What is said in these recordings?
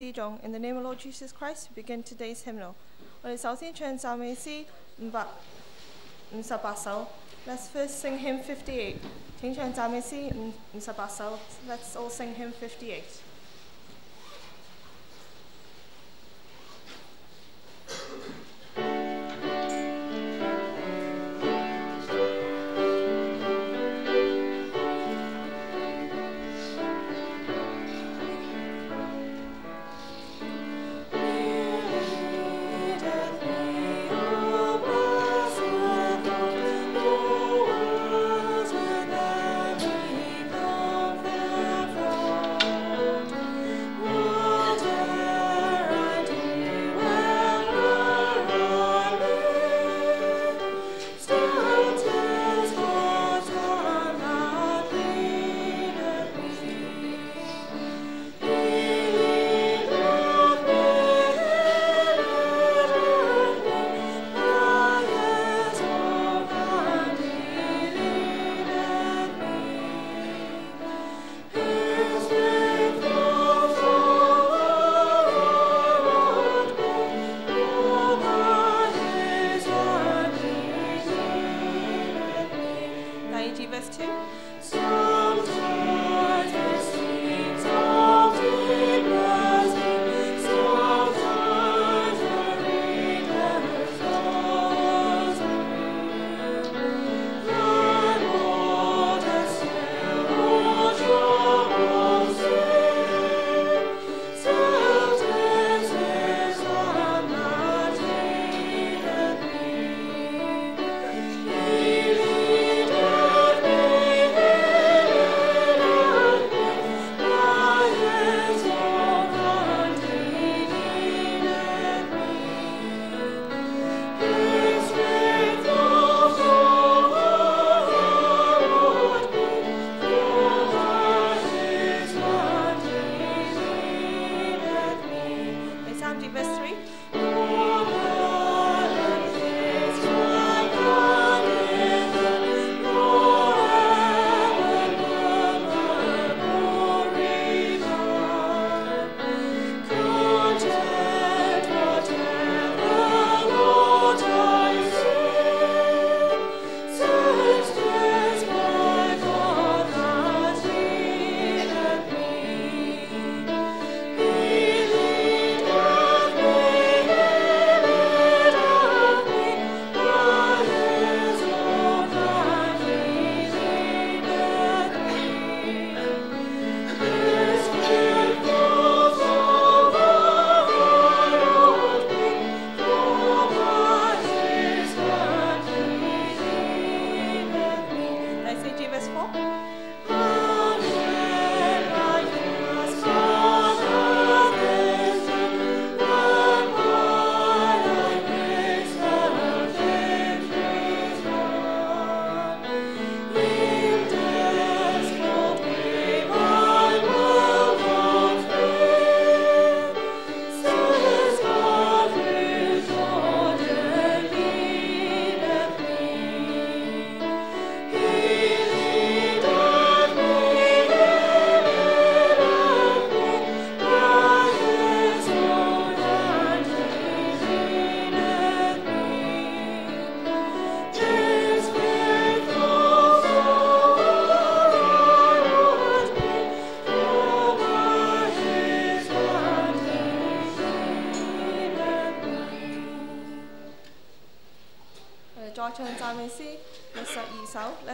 In the name of Lord Jesus Christ, we begin today's hymnal. 我哋首先唱讚美詩558首。Let's first sing hymn 58. 請唱讚美詩58首。Let's all sing hymn 58.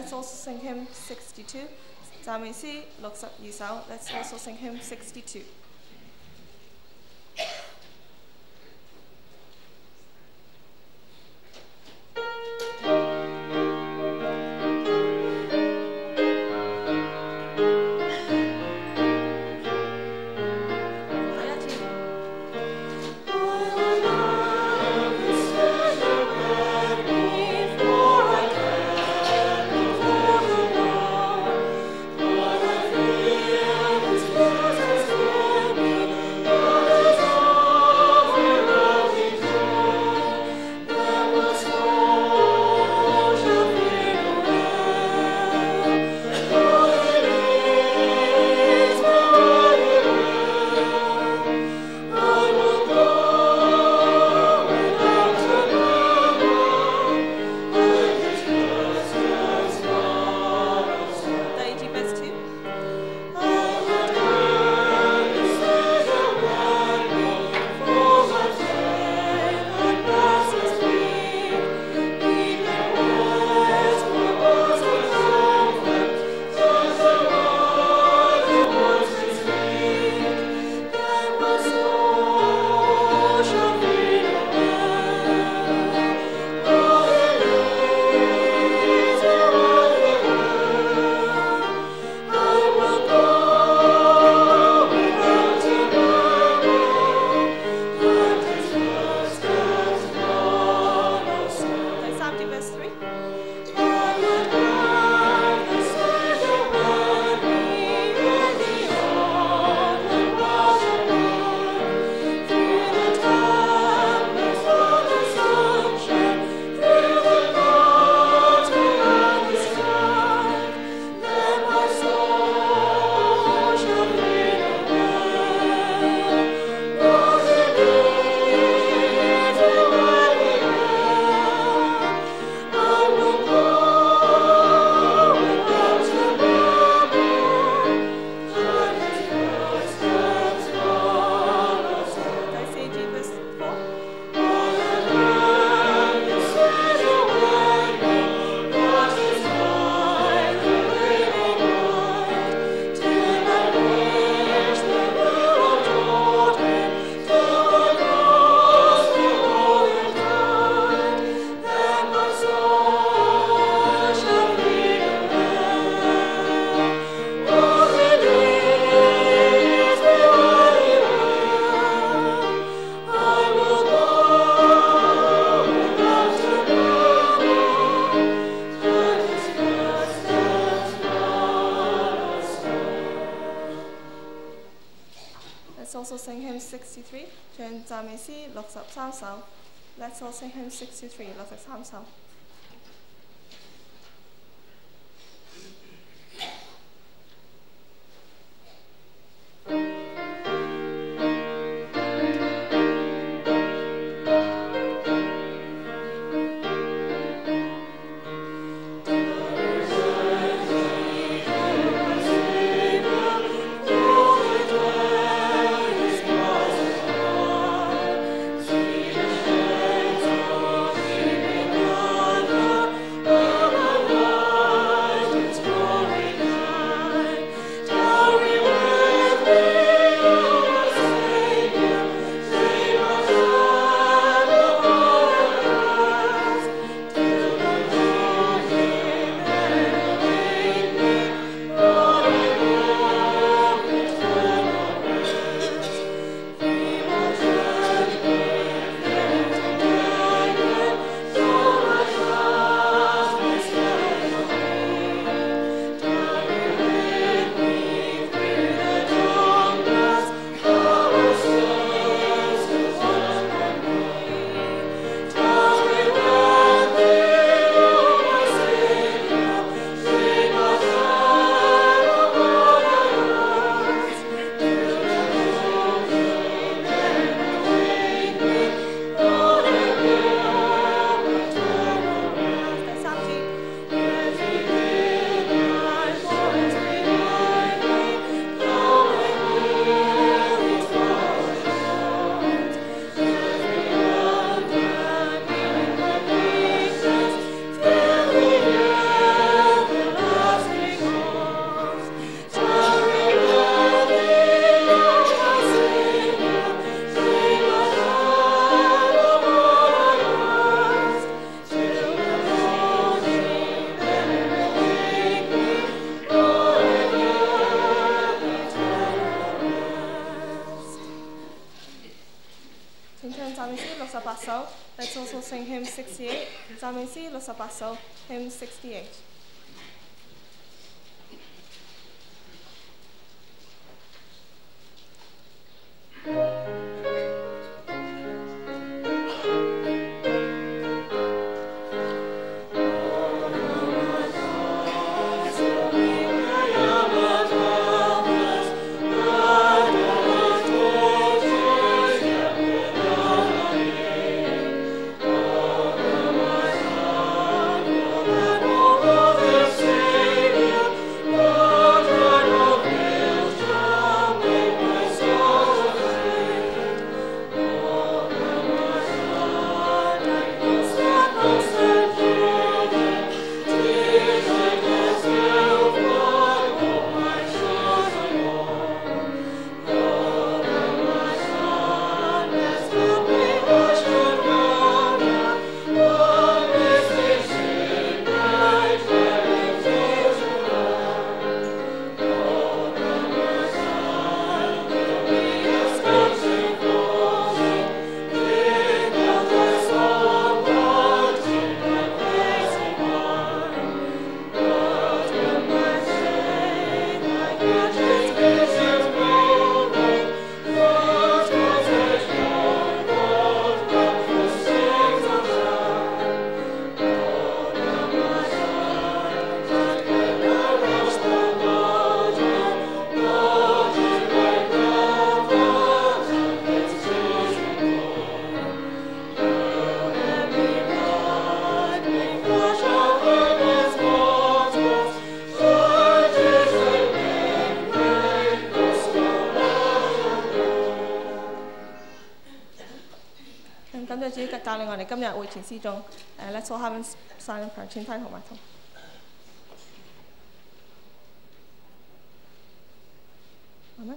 Let's also sing hymn 62. 讚美詩62首。Let's also sing hymn 62. Thank you. sing hymn 63， 唱讚美詩63首。Let's all sing hymn 63， 63首。Let's also sing hymn 68, 讚美詩68首 hymn 68。感謝主帶領我哋今日會前詩中，Let's all have a silent prayer， 全體同埋同。阿們。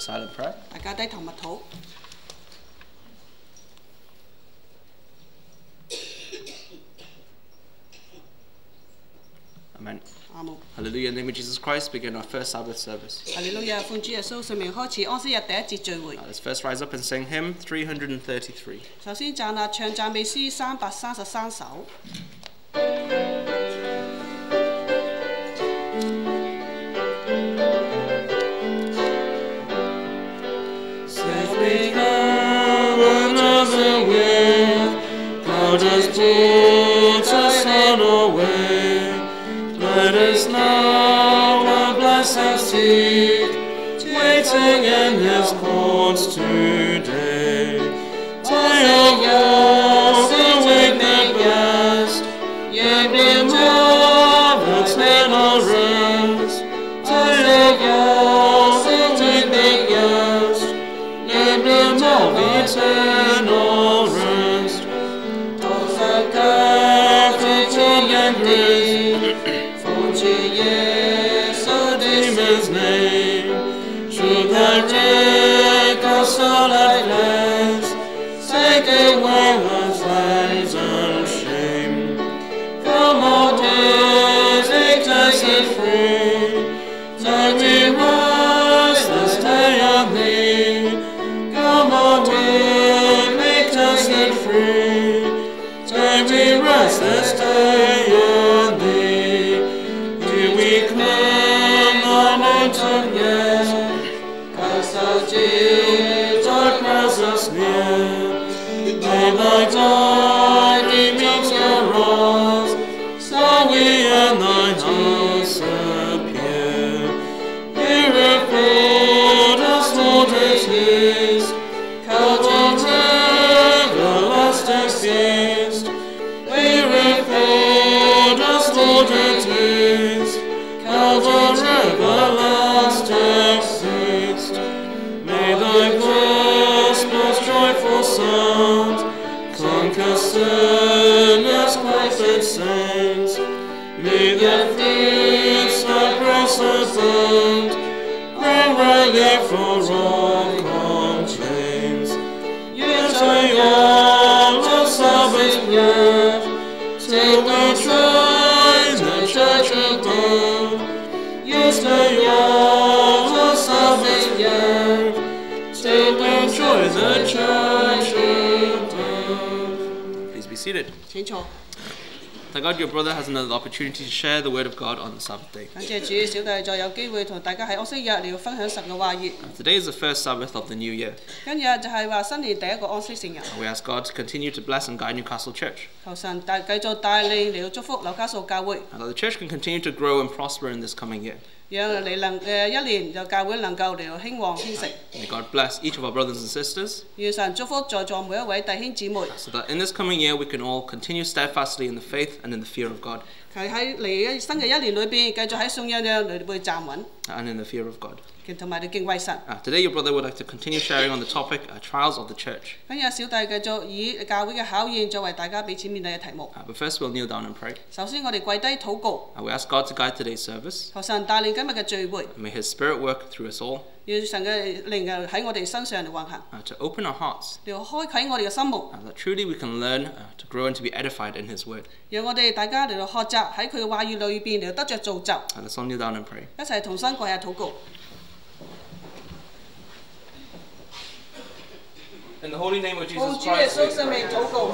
Silent prayer. 大家低頭默禱。Amen. 阿門。 Hallelujah. In the name of Jesus Christ, begin our first Sabbath service. 哈利路亞，奉主耶穌聖名開始安息日第一節聚會。Let's first rise up and sing hymn 333. 首先唱讚美詩333首。God has put us on our way. Let us now our blessed seed, waiting in His courts today. Day of all the wicked blessed, yea, be marvelous in our rest. Day of all the wicked blessed, yea, be marvelous in our rest. For Jesus, Demon's name, should thy Newcastle at last, take away the flags and shame. Come on, take us free, let me rise this day of thee. Come on, make us free, let me rise this day of thee. Here we come, thy name to yet, cast our tears, darkness us near. May thy joy be meet your wrath, so we in thine house appear. Here a fold us slaughtered his, counting everlasting feast. Here a fold us slaughtered his, counting everlasting feast. May thy gospel's joyful sound conquer sinners, quaffed saints. May the feast thy grace abound, bring relief for all complaints. Yet I all the Sabbath yet, till we join the church above. Yes, I all the Sabbath yet, till we join the church above. Please be seated. 請坐。 Thank God your brother has another opportunity to share the word of God on the Sabbath day. 感謝主，小弟再有機會同大家喺安息日嚟分享神嘅話語。 Today is the first Sabbath of the new year. 今日就係話新年第一個安息聖日， We ask God to continue to bless and guide Newcastle Church, 求神繼續帶領嚟到祝福紐卡素教會， and that the church can continue to grow and prosper in this coming year. 讓你一年就教會能夠嚟到興旺興盛。 May God bless each of our brothers and sisters, 願神祝福在座每一位弟兄姊妹， so that in this coming year we can all continue steadfastly in the faith and in the fear of God. 佢喺嚟新嘅一年裏邊，繼續喺信仰裏會站穩， And in the fear of God. 同埋你敬畏神。 Today your brother would like to continue sharing on the topic trials of the church. 今日小弟繼續以教會嘅考驗作為大家彼此面對嘅題目。 But first we'll kneel down and pray. 首先我哋跪低禱告， We ask God to guide today's service. 求神帶領今日嘅聚會， May His Spirit work through us all 讓神嘅靈喺我哋身上嚟運行， to open our hearts, 嚟開啟我哋嘅心目， that truly we can learn to grow and to be edified in His Word. 讓我哋大家嚟到學習喺佢嘅話語裏邊嚟到得着造就， Let's all kneel down and pray. 一齊同心跪下禱告。 In the holy name of 奉 Jesus 主耶 Christ, 穌聖名禱告。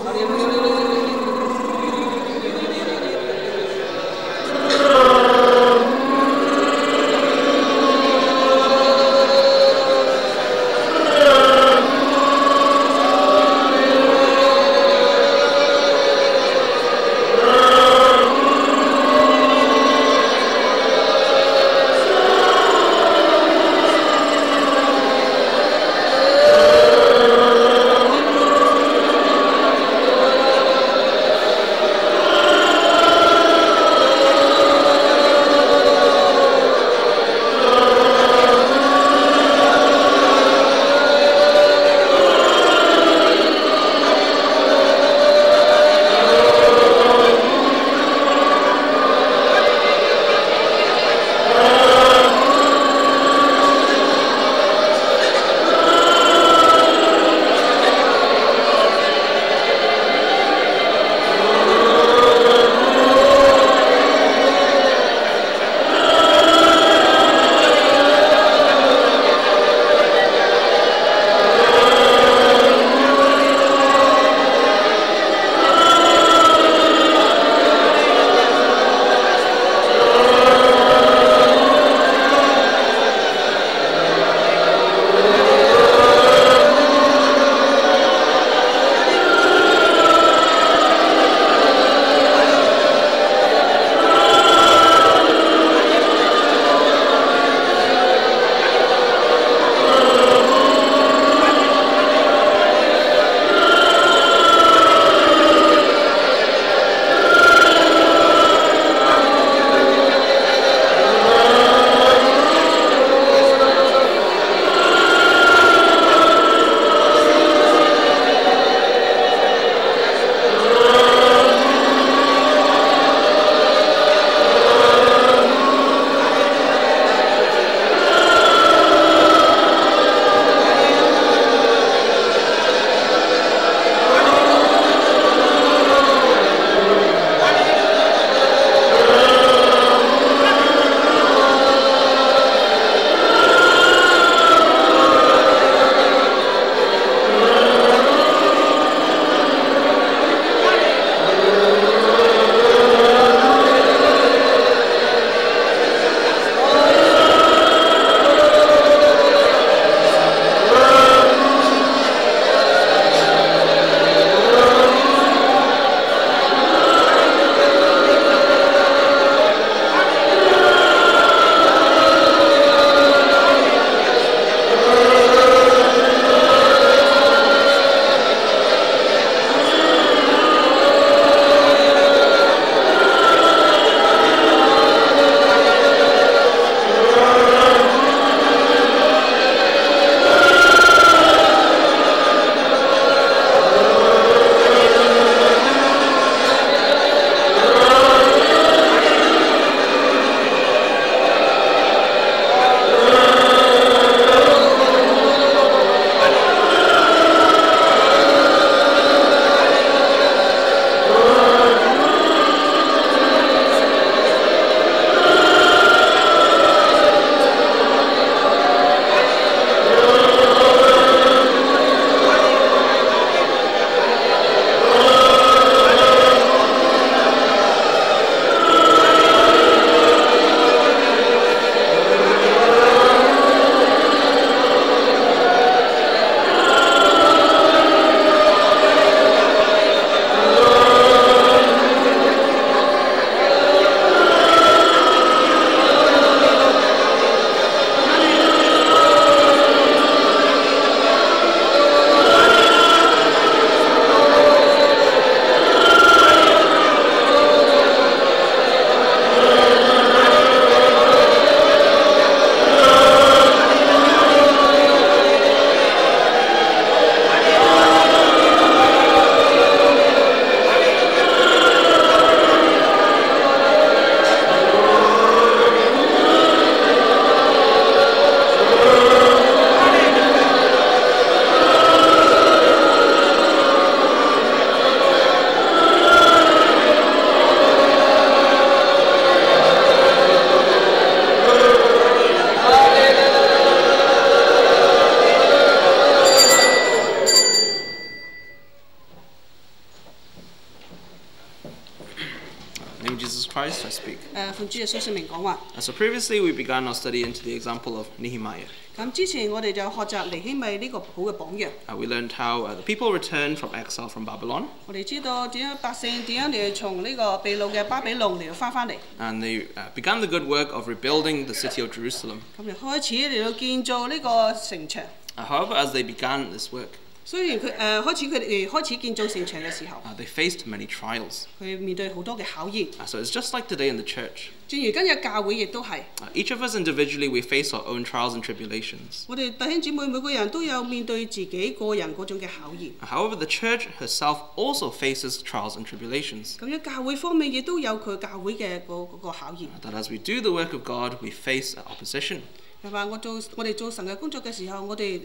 奉主耶穌聖名講話。So previously we began our study into the example of Nehemiah. 咁之前我哋就學習尼希米呢個好嘅榜樣。We learned how the people returned from exile from Babylon. 我哋知道點樣百姓點樣嚟從呢個被擄嘅巴比倫嚟到翻嚟。And they began the good work of rebuilding the city of Jerusalem. 咁就開始嚟到建造呢個城牆。However, as they began this work, 雖然佢哋開始建造城牆嘅時候， they faced many trials. 佢面對好多嘅考驗。So it's just like today in the church. 正如今日教會亦都係。Each of us individually, we face our own trials and tribulations. 我哋弟兄姊妹每個人都有面對自己個人嗰種嘅考驗。However, the church herself also faces trials and tribulations. 咁樣教會方面亦都有佢教會嘅嗰個考驗。That as we do the work of God, we face opposition. 係嘛？我哋做神嘅工作嘅時候，我哋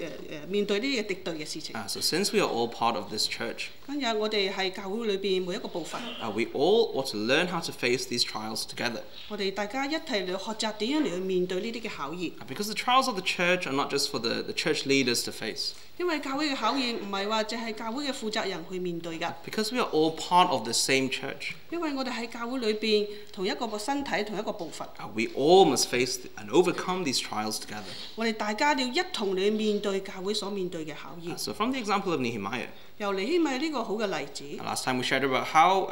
面對呢啲敵對嘅事情。So since we are all part of this church, 今日我哋係教會裏邊每一個部分。we all ought to learn how to face these trials together. 我哋大家一齊嚟學習點樣嚟去面對呢啲嘅考驗。Because the trials of the church are not just for the church leaders to face. 因為教會嘅考驗唔係話淨係教會嘅負責人去面對㗎。Because we are all part of the same church. 因為我哋喺教會裏邊同一個身體同一個部分。We all must face and overcome these trials together. 我哋大家要一同嚟面對教會所面對嘅考驗。So from the example of Nehemiah, 由尼希米呢個好嘅例子。last time we shared about how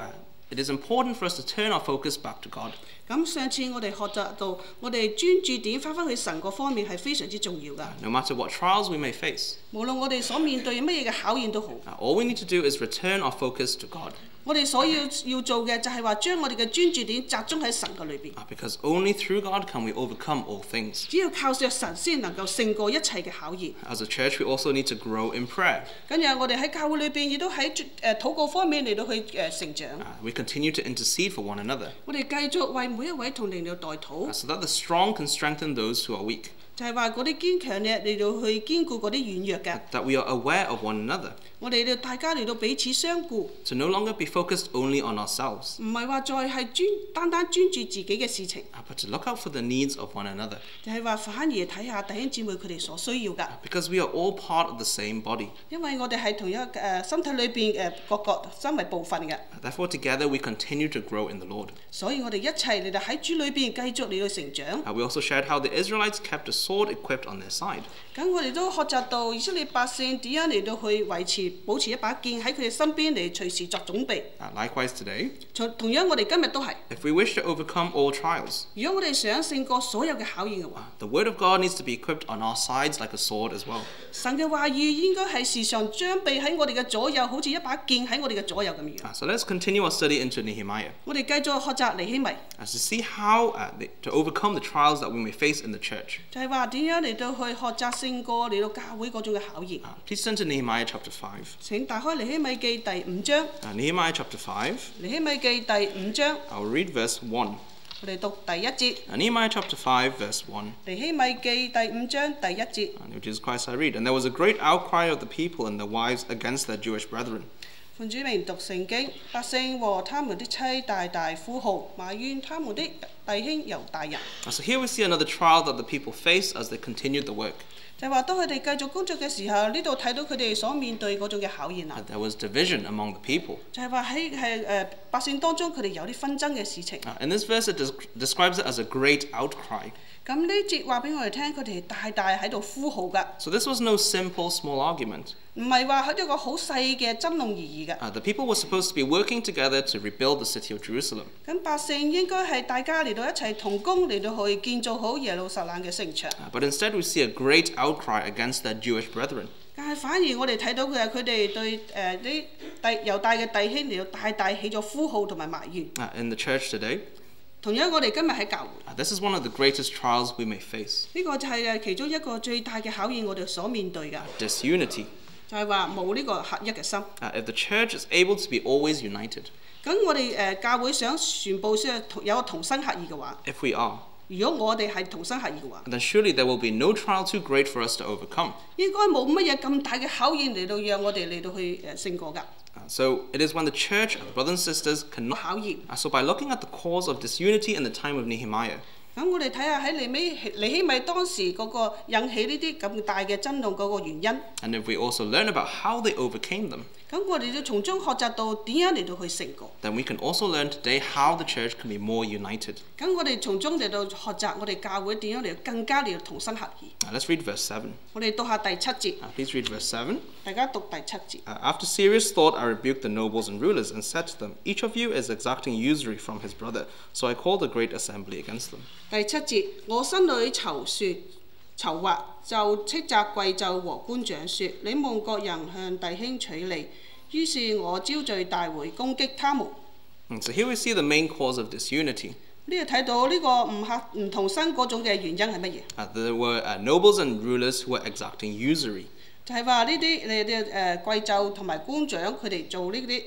it is important for us to turn our focus back to God. 咁上次我哋學習到，我哋專注點翻去神嗰方面係非常之重要㗎。No matter what trials we may face, 無論我哋所面對乜嘢嘅考驗都好。all we need to do is return our focus to God. 我哋所要做嘅就係話將我哋嘅專注點集中喺神嘅裏邊。Because only through God can we overcome all things. 只要靠着神先能夠勝過一切嘅考驗。As a church, we also need to grow in prayer. 跟住我哋喺教會裏邊亦都喺禱告方面嚟到去成長。We continue to intercede for one another. 我哋繼續為每一位同靈嚟代禱。So that the strong can strengthen those who are weak. 就係話嗰啲堅強嘅嚟到去堅固嗰啲軟弱嘅。That we are aware of one another. 我哋大家嚟到彼此相顧。To no longer be focused only on ourselves. 唔係話再係單單專注自己嘅事情。But to look out for the needs of one another. 就係話反而睇下弟兄姊妹佢哋所需要㗎。Because we are all part of the same body. 因為我哋係同一個身體裏邊各身為部分嘅。Therefore, together we continue to grow in the Lord. 所以我哋一齊嚟到喺主裏邊繼續嚟到成長。We also shared how the Israelites kept a sword equipped on their side. 咁我哋都學習到以色列百姓點樣嚟到去保持一把劍喺佢哋身邊嚟隨時作準備。Likewise today. 同樣我哋今日都係。If we wish to overcome all trials. 如果我哋想勝過所有嘅考驗嘅話。The word of God needs to be equipped on our sides like a sword as well. 神嘅話語應該係時常裝備喺我哋嘅左右，好似一把劍喺我哋嘅左右咁樣。So let's continue our study into Nehemiah. 我哋繼續學習尼希米。To see how to overcome the trials that we may face in the church. 就係話點樣嚟到去學習勝過嚟到教會嗰種嘅考驗。Please turn to Nehemiah chapter 5. 請打開尼希米記第5章。Nehemiah chapter 5. 尼希米記第5章。I'll read verse 1. 我哋讀第1節。Nehemiah chapter 5 verse 1. 尼希米記第5章第1節。Which is Christ I read. And there was a great outcry of the people and their wives against their Jewish brethren. 奉主名讀聖經，百姓和他們的妻大大呼號，埋怨他們的弟兄猶大人。So here we see another trial that the people faced as they continued the work. 就係話，當佢哋繼續工作嘅時候，呢度睇到佢哋所面對嗰種嘅考驗啦。There was division among the people. 就係話喺百姓當中，佢哋有啲紛爭嘅事情。In this verse, it describes it as a great outcry. 咁呢節話俾我哋聽，佢哋大大喺度呼號㗎。So this was no simple, small argument. 唔係話喺一個好細嘅爭論而已㗎。The people were supposed to be working together to rebuild the city of Jerusalem. 咁百姓應該係大家嚟到一齊同工嚟到去建造好耶路撒冷嘅城牆。But instead, we see a great outcry against their Jewish brethren. 但係反而我哋睇到佢哋對啲猶大嘅弟兄嚟到大大起咗呼號同埋埋怨。In the church today. 同樣我哋今日喺教會。This is one of the greatest trials we may face. 呢個就係其中一個最大嘅考驗，我哋所面對㗎。Disunity. 就係話冇呢個合一嘅心。If the church is able to be always united. 咁我哋教會想全部有個同心合意嘅話。If we are. 如果我哋係同心合意嘅話。Then surely there will be no trial too great for us to overcome. 應該冇乜嘢咁大嘅考驗嚟到讓我哋嚟到去勝過㗎。So it is when the church, brothers and sisters, cannot. 考驗。So by looking at the cause of disunity in the time of Nehemiah. 咁我哋睇下喺尼希米當時嗰個引起呢啲咁大嘅爭論嗰個原因。And if we also learn about how they overcame them. 咁我哋就從中學習到點樣嚟到去成功。 then we can also learn today how the church can be more united. 咁我哋從中嚟到學習我哋教會點樣嚟更加嚟到同心合意。Now let's read verse 7. 我哋讀下第7節， Please read verse 7. 大家讀第7節。 After serious thought, I rebuked the nobles and rulers and said to them, Each of you is exacting usury from his brother. So I called a great assembly against them. 第7節，我心裏籌劃，就斥責貴胄和官長說：你們各人向弟兄取利。於是我招聚大會攻擊他們。So here we see the main cause of disunity. 呢度睇到呢個唔同心嗰種嘅原因係乜嘢？ There were nobles and rulers who were exacting usury. 就係話呢啲貴胄同埋官長佢哋做呢啲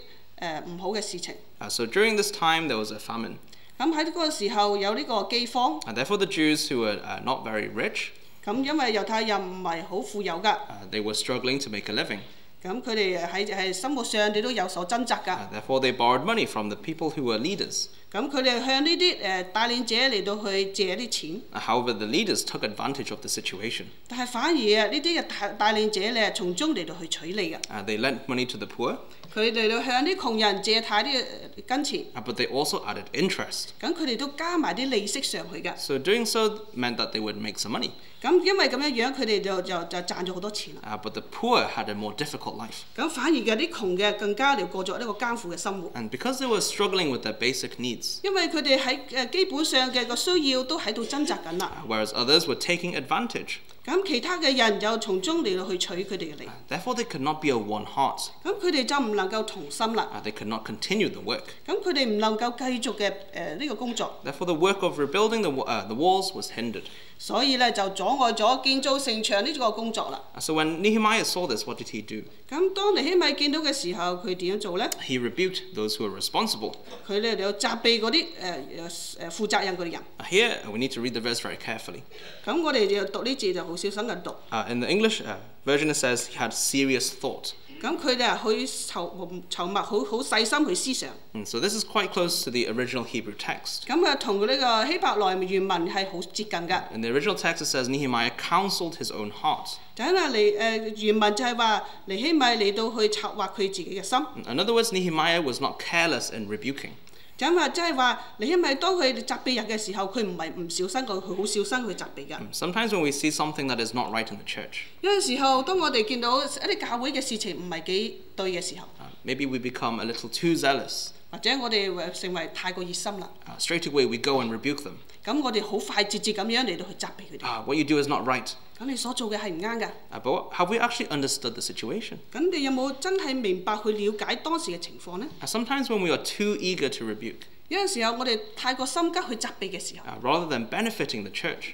唔好嘅事情。So during this time there was a famine. 咁喺嗰個時候有呢個饑荒。And therefore the Jews who were not very rich, 咁因為猶太人唔係好富有㗎。they were struggling to make a living. 咁佢哋喺生活上你都有所掙扎㗎。Therefore they borrowed money from the people who were leaders. 咁佢哋向呢啲帶領者嚟到去借啲錢。However, the leaders took advantage of the situation. 但係反而呢啲嘅帶領者咧，從中嚟到去取利㗎。They lent money to the poor. 佢哋嚟向啲窮人借貸啲金錢。But they also added interest. 咁佢哋都加埋啲利息上去㗎。So doing so meant that they would make some money. 咁因為咁樣佢哋就賺咗好多錢啦。But the poor had a more difficult life. 咁反而嘅啲窮嘅更加嚟過咗呢個艱苦嘅生活。And because they were struggling with their basic needs. 因為佢哋喺基本上嘅個需要都喺度掙扎緊啦。Whereas others were taking advantage. 咁其他嘅人就從中嚟到去取佢哋嘅利。Therefore, they could not be of one heart. 咁佢哋就唔能夠同心啦。They could not continue the work. 咁佢哋唔能夠繼續嘅呢個工作。Therefore, the work of rebuilding the walls was hindered. 所以咧就阻礙咗建造城牆呢個工作啦。So when Nehemiah saw this, what did he do? 咁當尼希米見到嘅時候，佢點樣做咧？ He rebuked those who were responsible. 佢咧就責備嗰啲負責任嗰啲人。Here, we need to read the verse very carefully. 咁我哋就讀呢字就好小心嘅讀。In the English version, it says he had serious thought. 咁佢哋去籌密，好細心去思想。So this is quite close to the original Hebrew text. 咁同呢個希伯來原文係好接近㗎。In the original text, it says Nehemiah counseled his own heart. 就因為原文就係話尼希米嚟到去策劃佢自己嘅心。In other words, Nehemiah was not careless in rebuking. 就因為即係話尼希米當佢責備人嘅時候，佢唔係唔小心，佢好小心去責備㗎。Sometimes when we see something that is not right in the church, 有陣時候，當我哋見到一啲教會嘅事情唔係幾對嘅時候， maybe we become a little too zealous. 或者我哋成為太過熱心啦。Straight away we go and rebuke them. 咁我哋好快捷咁樣嚟到去責備佢哋。What you do is not right. 咁你所做嘅係唔啱㗎。But have we actually understood the situation? 咁你有冇真係明白去了解當時嘅情況呢？ Sometimes when we are too eager to rebuke, 有陣時候我哋太過心急去責備嘅時候， rather than benefiting the church,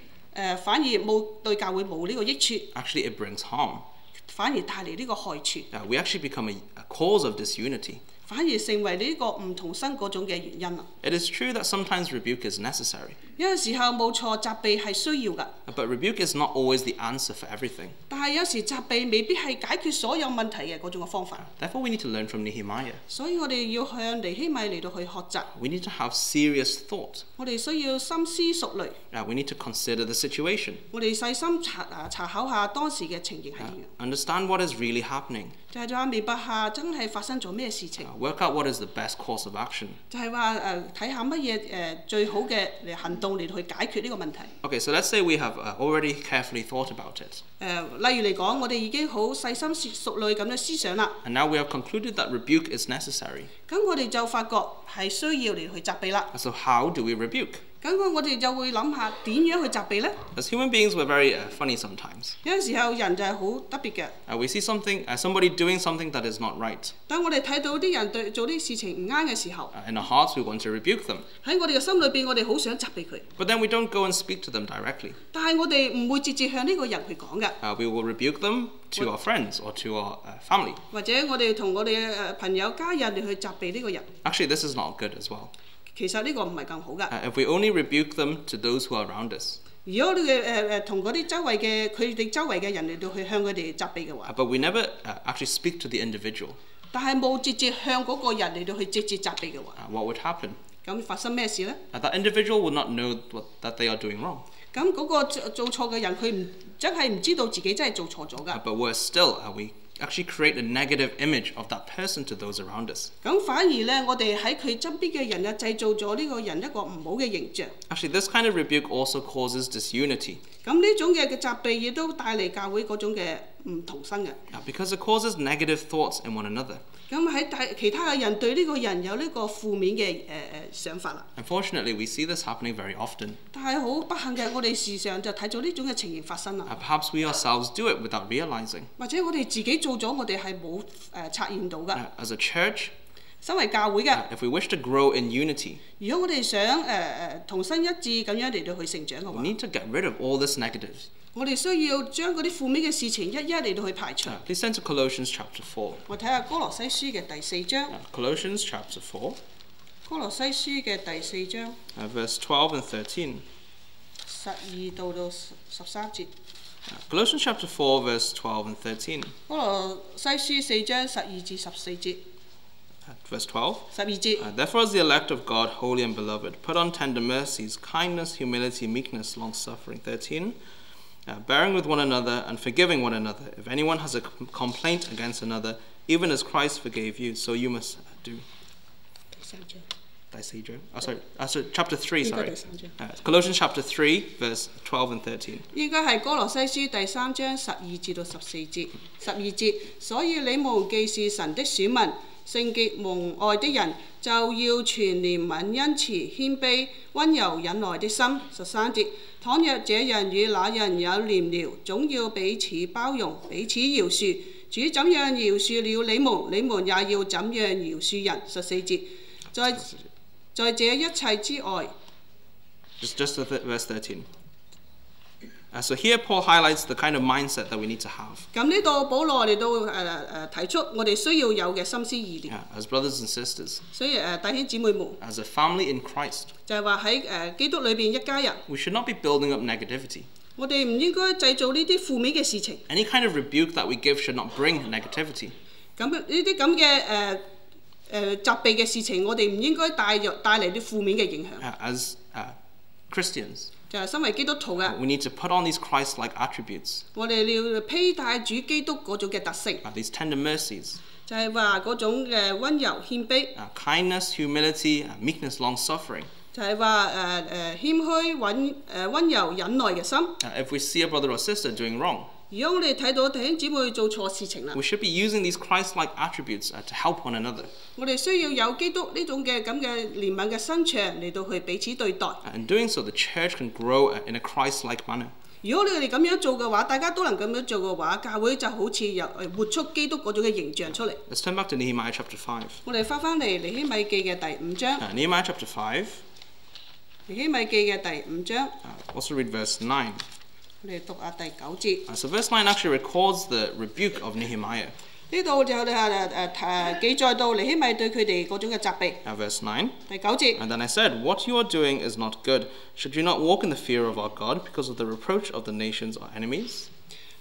反而對教會冇呢個益處， actually it brings harm. 反而帶嚟呢個害處。We actually become a cause of disunity. 反而成為呢個唔同心嗰種嘅原因啦。It is true that sometimes rebuke is necessary. 有陣時候冇錯，責備係需要㗎。But rebuke is not always the answer for everything. 但係有時責備未必係解決所有問題嘅嗰種嘅方法。Therefore, we need to learn from Nehemiah. 所以我哋要向尼希米嚟到去學習。We need to have serious thought. 我哋需要深思熟慮。We need to consider the situation. 我哋細心查考下當時嘅情形係點樣。Understand what is really happening. 就係話明白下真係發生咗咩事情。Work out what is the best course of action. 就係話睇下乜嘢最好嘅行動嚟去解決呢個問題。Okay, so let's say we have already carefully thought about it. 例如嚟講，我哋已經好細心熟慮咁樣思想啦。And now we have concluded that rebuke is necessary. 咁我哋就發覺係需要嚟去責備啦。So how do we rebuke? 咁我哋就會諗下點樣去責備呢？ As human beings, we're very funny sometimes. 有陣時候人就係好特別嘅。We see somebody doing something that is not right. 當我哋睇到啲人做啲事情唔啱嘅時候， In our hearts, we want to rebuke them. 喺我哋嘅心裏邊，我哋好想責備佢。But then we don't go and speak to them directly. 但係我哋唔會直接向呢個人去講㗎。We will rebuke them to our friends or to our family. 或者我哋同我哋嘅朋友家人嚟去責備呢個人。Actually, this is not good as well. 其實呢個唔係咁好㗎。If we only rebuke them to those who are around us. 如果你嘅同嗰啲佢哋周圍嘅人嚟到去向佢哋責備嘅話， But we never actually speak to the individual. 但係冇直接向嗰個人嚟到去直接責備嘅話， What would happen? 咁發生咩事呢？ That individual would not know that they are doing wrong. 咁嗰個做錯嘅人，佢真係唔知道自己真係做錯咗㗎。But worse still, we actually create a negative image of that person to those around us. 咁反而呢，我哋喺佢側邊嘅人啊，製造咗呢個人一個唔好嘅形象。Actually, this kind of rebuke also causes disunity. 咁呢種嘅責備亦都帶嚟教會嗰種嘅唔同心嘅。Because it causes negative thoughts in one another. 咁喺其他嘅人對呢個人有呢個負面嘅想法啦。Unfortunately, we see this happening very often. 但係好不幸嘅，我哋時常就睇到呢種嘅情形發生啦。Perhaps we ourselves do it without realizing. 或者我哋自己做咗，我哋係冇察現到㗎。As a church, 身為教會嘅， if we wish to grow in unity, 如果我哋想同心一致咁樣嚟到去成長嘅 we 話， need to get rid of all this negative. 我哋需要將嗰啲負面嘅事情一嚟到去排除。Please turn to Colossians chapter 4. 我睇下歌羅西書嘅第4章。Colossians chapter 4, 歌羅西書嘅第4章。verse 12 and 13. 12到13節。Colossians chapter 4, verse 12 and 13. 歌羅西書4章12至14節。Verse 12. 12節。Therefore, as the elect of God, holy and beloved, put on tender mercies, kindness, humility, meekness, long-suffering. 13. Bearing with one another and forgiving one another. If anyone has a complaint against another, even as Christ forgave you, so you must do. 第四章. Sorry, chapter 3, sorry. Colossians chapter 3, verse 12 and 13. 應該係歌羅西書第3章12至到14節。12節，所以你們既是神的選民，聖潔蒙愛的人，就要存憐憫、恩慈、謙卑、温柔、忍耐的心。13節，倘若這人與那人有聯聊，總要彼此包容，彼此饒恕。主怎樣饒恕了你們，你們也要怎樣饒恕人。14節，在這一切之外。Just verse 13. So here Paul highlights the kind of mindset that we need to have. 咁呢度保羅嚟到提出我哋需要有嘅心思意念。As brothers and sisters. 所以弟兄姊妹們。As a family in Christ. 就係話喺基督裏邊一家人。We should not be building up negativity. 我哋唔應該製造呢啲負面嘅事情。Any kind of rebuke that we give should not bring negativity. 咁呢啲咁嘅責備嘅事情，我哋唔應該帶嚟啲負面嘅影響。As Christians. 就係身為基督徒嘅。We need to put on these Christ-like attributes. 我哋要披戴主基督嗰種嘅特性。These tender mercies. 就係話嗰種嘅温柔謙卑。Kindness, humility, meekness, long-suffering. 就係話謙虛温柔忍耐嘅心。If we see a brother or sister doing wrong. 如果我哋睇到弟兄姊妹做錯事情啦， we should be using these Christ-like attributes to help one another. 我哋需要有基督呢種嘅咁嘅憐憫嘅心腸嚟到去彼此對待。In doing so, the church can grow in a Christ-like manner. 如果你哋咁樣做嘅話，大家都能咁樣做嘅話，教會就好似有活出基督嗰種嘅形象出嚟。Let's turn back to Nehemiah chapter 5. 我哋翻嚟尼希米記嘅第5章。Nehemiah chapter 5. 尼希米記嘅第5章。Also read verse 9. 我哋讀下第9節。So verse 9 actually records the rebuke of Nehemiah. 呢度就記載到尼希米對佢哋嗰種嘅責備。Verse 9. 第9節。And then I said, What you are doing is not good. Should you not walk in the fear of our God because of the reproach of the nations our enemies?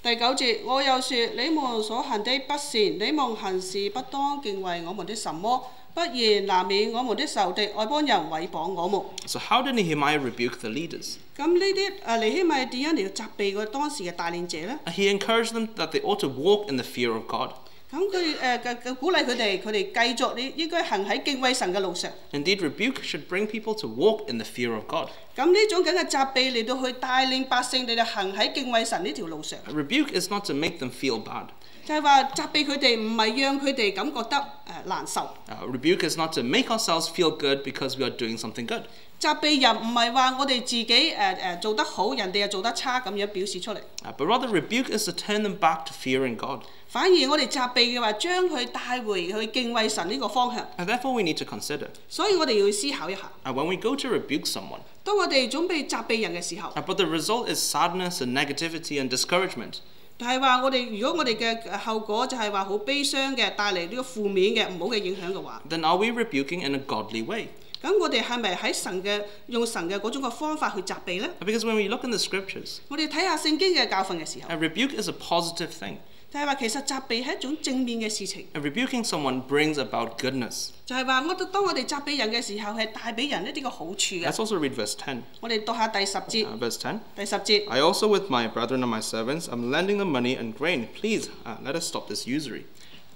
第9節，我又說你們所行的不善，你們行事不當敬畏我們的什麼？不然難免我們的仇敵外邦人毀謗我們。So how did Nehemiah rebuke the leaders? 咁呢啲尼希米點樣嚟責備佢當時嘅帶領者呢？ He encouraged them that they ought to walk in the fear of God. 咁佢鼓勵佢哋繼續應該行喺敬畏神嘅路上。Indeed, rebuke should bring people to walk in the fear of God. 咁呢種咁嘅責備嚟到去帶領百姓嚟到行喺敬畏神呢條路上。Rebuke is not to make them feel bad. 就係話責備佢哋唔係讓佢哋感覺得難受。Rebuke is not to make ourselves feel good because we are doing something good. 責備人唔係話我哋自己做得好，人哋又做得差咁樣表示出嚟。But rather, rebuke is to turn them back to fearing God. 反而我哋責備嘅話，將佢帶回去敬畏神呢個方向。And therefore, we need to consider. 所以我哋要思考一下。When we go to rebuke someone. 當我哋準備責備人嘅時候。But the result is sadness and negativity and discouragement. 但係話如果我哋嘅後果就係話好悲傷嘅，帶嚟呢個負面嘅唔好嘅影響嘅話。Then are we rebuking in a godly way? 咁我哋係咪喺用神嘅嗰種嘅方法去責備呢？ Because when we look in the scriptures. 我哋睇下聖經嘅教訓嘅時候。A rebuke is a positive thing. 就係話其實責備係一種正面嘅事情。And rebuking someone brings about goodness. 就係話當我哋責備人嘅時候，係帶俾人一啲嘅好處嘅。 Let's also read verse 10. 我哋讀下第10節。Verse 10. 第10節。 I also with my brethren and my servants am lending them money and grain. Please let us stop this usury.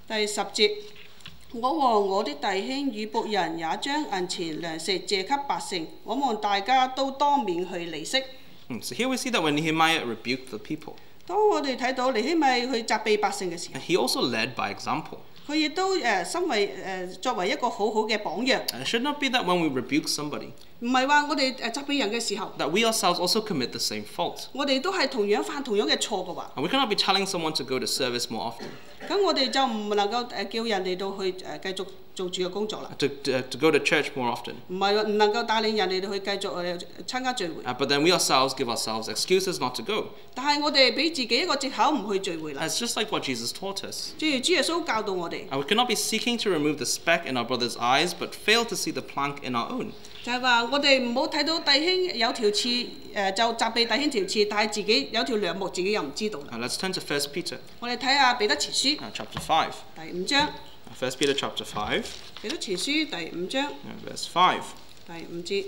第10節。我和我的弟兄與僕人也將銀錢糧食借給百姓，我們大家都當面去利息。So here we see that when Nehemiah rebuked the people, 當我哋睇到尼希米去責備百姓嘅時候， he also led by example. 佢亦都作為一個好好嘅榜樣。It should not be that when we rebuke somebody, 唔係話我哋責備人嘅時候， that we ourselves also commit the same fault. 我哋都係同樣犯同樣嘅錯嘅話， And we cannot be telling someone to go to service more often, 咁我哋就唔能夠叫人哋到去繼續做住嘅工作啦。to go to church more often. 唔能夠帶領人哋去繼續參加聚會。But then we ourselves give ourselves excuses not to go. 但係我哋俾自己一個藉口唔去聚會啦。 It's just like what Jesus taught us. 正如主耶穌教導我哋。 And we cannot be seeking to remove the speck in our brother's eyes, but fail to see the plank in our own. 就係話我哋唔好睇到弟兄有條刺，就責備弟兄條刺，但係自己有條梁木，自己又唔知道啦。Let's turn to 1 Peter. 我哋睇下彼得前書 Chapter 5. 第5章。1 Peter chapter 5. 彼得前書第5章 Verse 5. 第5節。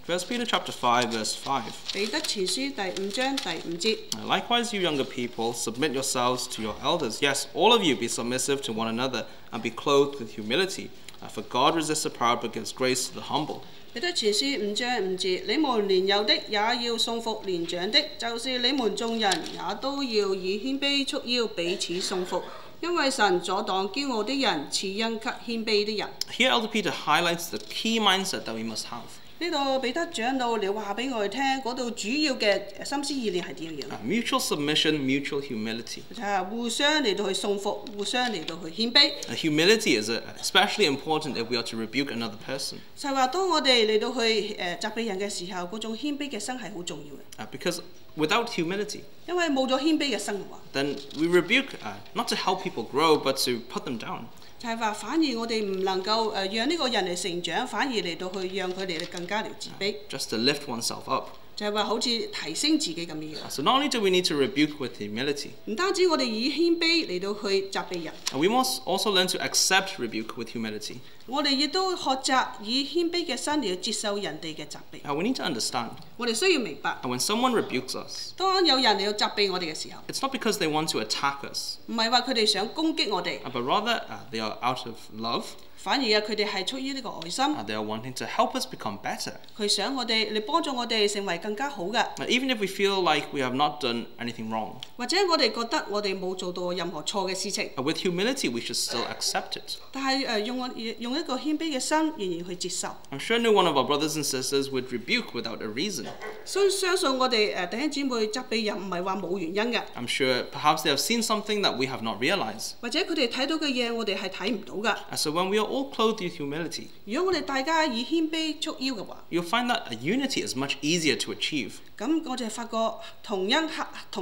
1 Peter chapter 5 verse 5. 彼得前書第5章第5節。 Likewise, you younger people, submit yourselves to your elders. Yes, all of you be submissive to one another and be clothed with humility. For God resists the proud but gives grace to the humble. 彼得前書5章5節，你們年幼的也要送服年長的，就是你們眾人也都要以謙卑束腰，彼此送服。因為神阻擋驕傲的人，賜恩給謙卑的人。 Here, Elder Peter highlights the key mindset that we must have. 呢度彼得長老你話俾我哋聽，嗰度主要嘅心思意念係點樣？ Mutual submission, mutual humility. 就係互相嚟到去送服，互相嚟到去謙卑。Humility is especially important if we are to rebuke another person. 就係話，當我哋嚟到去責備人嘅時候，嗰種謙卑嘅心係好重要嘅。Because without humility, 因為冇咗謙卑嘅心嘅話， then we rebuke not to help people grow, but to put them down. 就係話，反而我哋唔能夠讓呢個人嚟成長，反而嚟到去讓佢哋更加嚟自卑。Just to lift oneself up. 就係話好似提升自己咁樣。So not only do we need to rebuke with humility, 唔單止我哋以謙卑嚟到去責備人， we must also learn to accept rebuke with humility. 我哋亦都學習以謙卑嘅心嚟去接受人哋嘅責備。We need to understand. 我哋需要明白， And when someone rebukes us, 當有人嚟到責備我哋嘅時候， it's not because they want to attack us, 唔係話佢哋想攻擊我哋， but rather they are out of love. 反而佢哋係出於呢個愛心， They are wanting to help us become better. 佢想我哋嚟幫助我哋成為更加好嘅。 Even if we feel like we have not done anything wrong, 或者我哋覺得我哋冇做到任何錯嘅事情， with humility we should still accept it. 但係用一個謙卑嘅心，仍然去接受。 I'm sure no one of our brothers and sisters would rebuke without a reason. 相信我哋弟兄姊妹責備人唔係話冇原因嘅。 I'm sure perhaps they have seen something that we have not realized. 或者佢哋睇到嘅嘢，我哋係睇唔到㗎。So when we are all clothed with humility, 如果我哋大家以謙卑束腰嘅話， you'll find that unity is much easier to achieve. 咁我哋發覺同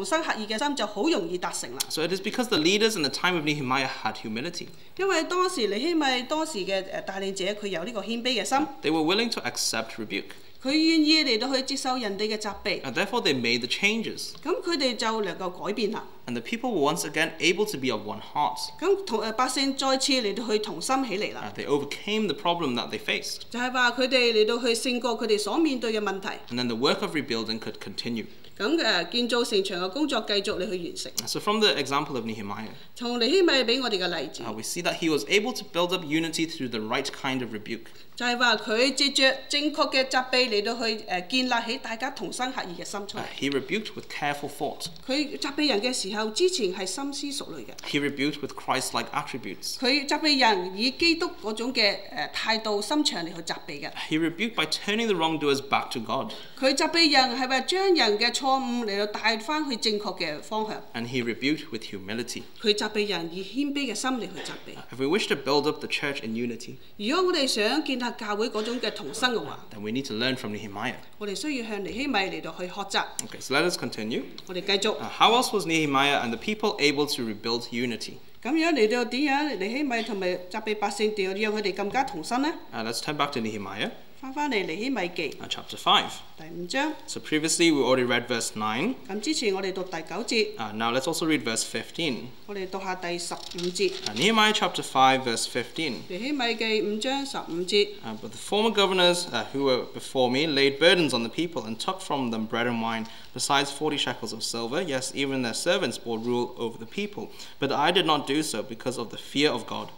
心合意嘅心就好容易達成啦。 So it is because the leaders in the time of Nehemiah had humility. 因為當時尼希米當時嘅帶領者，佢有呢個謙卑嘅心， They were willing to accept rebuke. 佢願意嚟到去接受人哋嘅責備， And therefore they made the changes. 咁佢哋就能夠改變啦。 And the people were once again able to be of one heart. 咁同百姓再次嚟到去同心起嚟啦。 They overcame the problem that they faced. 就係話佢哋嚟到去勝過佢哋所面對嘅問題。 And then the work of rebuilding could continue. 咁建造城牆嘅工作繼續嚟去完成。 So from the example of Nehemiah, 從尼希米俾我哋嘅例子， we see that he was able to build up unity through the right kind of rebuke. 就係話佢藉着正確嘅責備嚟到去建立起大家同心合意嘅心出嚟。He rebuked with careful thought. 佢責備人嘅時候，之前係深思熟慮嘅。 He rebuked with Christ-like attributes. 佢責備人以基督嗰種嘅態度心腸嚟去責備嘅。 He rebuked by turning the wrongdoers back to God. 佢責備人係話將人嘅錯誤嚟到帶翻去正確嘅方向。 And he rebuked with humility. 佢責備人以謙卑嘅心嚟去責備。 If we wish to build up the church in unity, 如果我哋想建立教會嗰種嘅同心嘅話， then we need to learn from Nehemiah. 我哋需要向尼希米嚟到去學習。 Okay, so let us continue. 我哋繼續。How else was Nehemiah and the people able to rebuild unity? 咁樣嚟到點樣尼希米同埋責備百姓，讓佢哋更加同心呢？ Let's turn back to Nehemiah. 翻嚟尼希米記 chapter 5. 第5章。 So previously we already read verse 9. 咁之前我哋讀第9節， Now let's also read verse 15. 我哋讀下第15節。 Nehemiah chapter 5 verse 15. 尼希米記5章15節。 But the former governors who were before me laid burdens on the people and took from them bread and wine, besides 40 shekels of silver. Yes, even their servants bore rule over the people. But I did not do so because of the fear of God.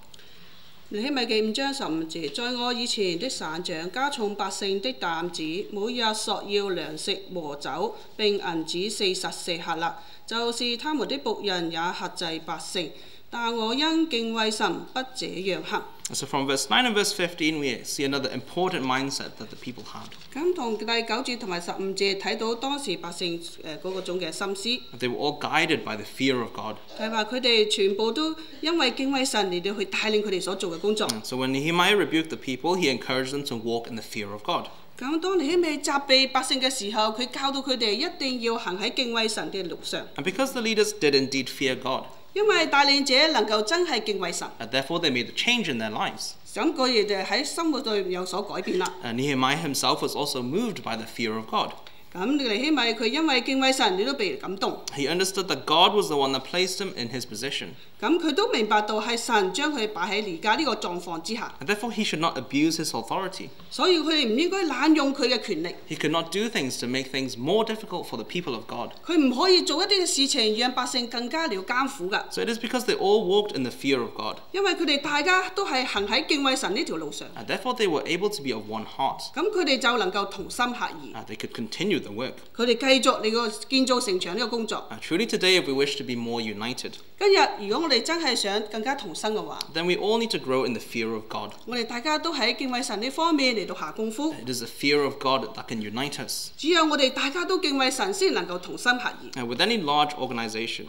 尼希米記5章15節，在我以前的省長加重百姓的擔子，每日索要糧食和酒，並銀子44克勒，就是他們的僕人也克制百姓。但我因敬畏神，不這樣行。 So from verse 9 and verse 15 we see another important mindset that the people had. 咁同第9節同埋15節睇到當時百姓嗰個種嘅心思， They were all guided by the fear of God. 係話佢哋全部都因為敬畏神嚟到去帶領佢哋所做嘅工作。 So when Nehemiah rebuked the people, he encouraged them to walk in the fear of God. 咁當尼希米責備百姓嘅時候，佢教導佢哋一定要行喺敬畏神嘅路上。 And because the leaders did indeed fear God, 因為帶領者能夠真係敬畏神， therefore they made a change in their lives. 咁佢哋就喺生活度有所改變啦。Nehemiah himself was also moved by the fear of God. 咁尼希米佢因為敬畏神，你都被感動。 He understood that God was the one that placed him in his position. 咁佢都明白到係神將佢擺喺而家呢個狀況之下， And therefore he should not abuse his authority. 所以佢哋唔應該濫用佢嘅權力。 He could not do things to make things more difficult for the people of God. 佢唔可以做一啲嘅事情，讓百姓更加了艱苦㗎。 So it is because they all walked in the fear of God. 因為佢哋大家都係行喺敬畏神呢條路上， And therefore they were able to be of one heart. 咁佢哋就能夠同心合意， They could continue the work. 佢哋繼續你個建造城牆呢個工作。 Truly today, if we wish to be more united, 今日如果我哋真係想更加同心嘅話， then we all need to grow in the fear of God. 我哋大家都喺敬畏神呢方面嚟到下功夫。 It is the fear of God that can unite us. 只有我哋大家都敬畏神，先能夠同心合意。 With any large organization,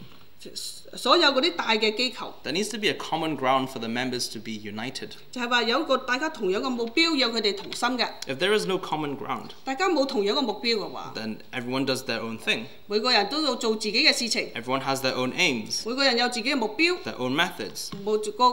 所有嗰啲大嘅機構， there needs to be a common ground for the members to be united. 就係話有一個大家同樣嘅目標，讓佢哋同心嘅。 If there is no common ground, 大家冇同樣嘅目標嘅話， then everyone does their own thing. 每個人都要做自己嘅事情， Everyone has their own aims, 每個人有自己嘅目標， their own methods.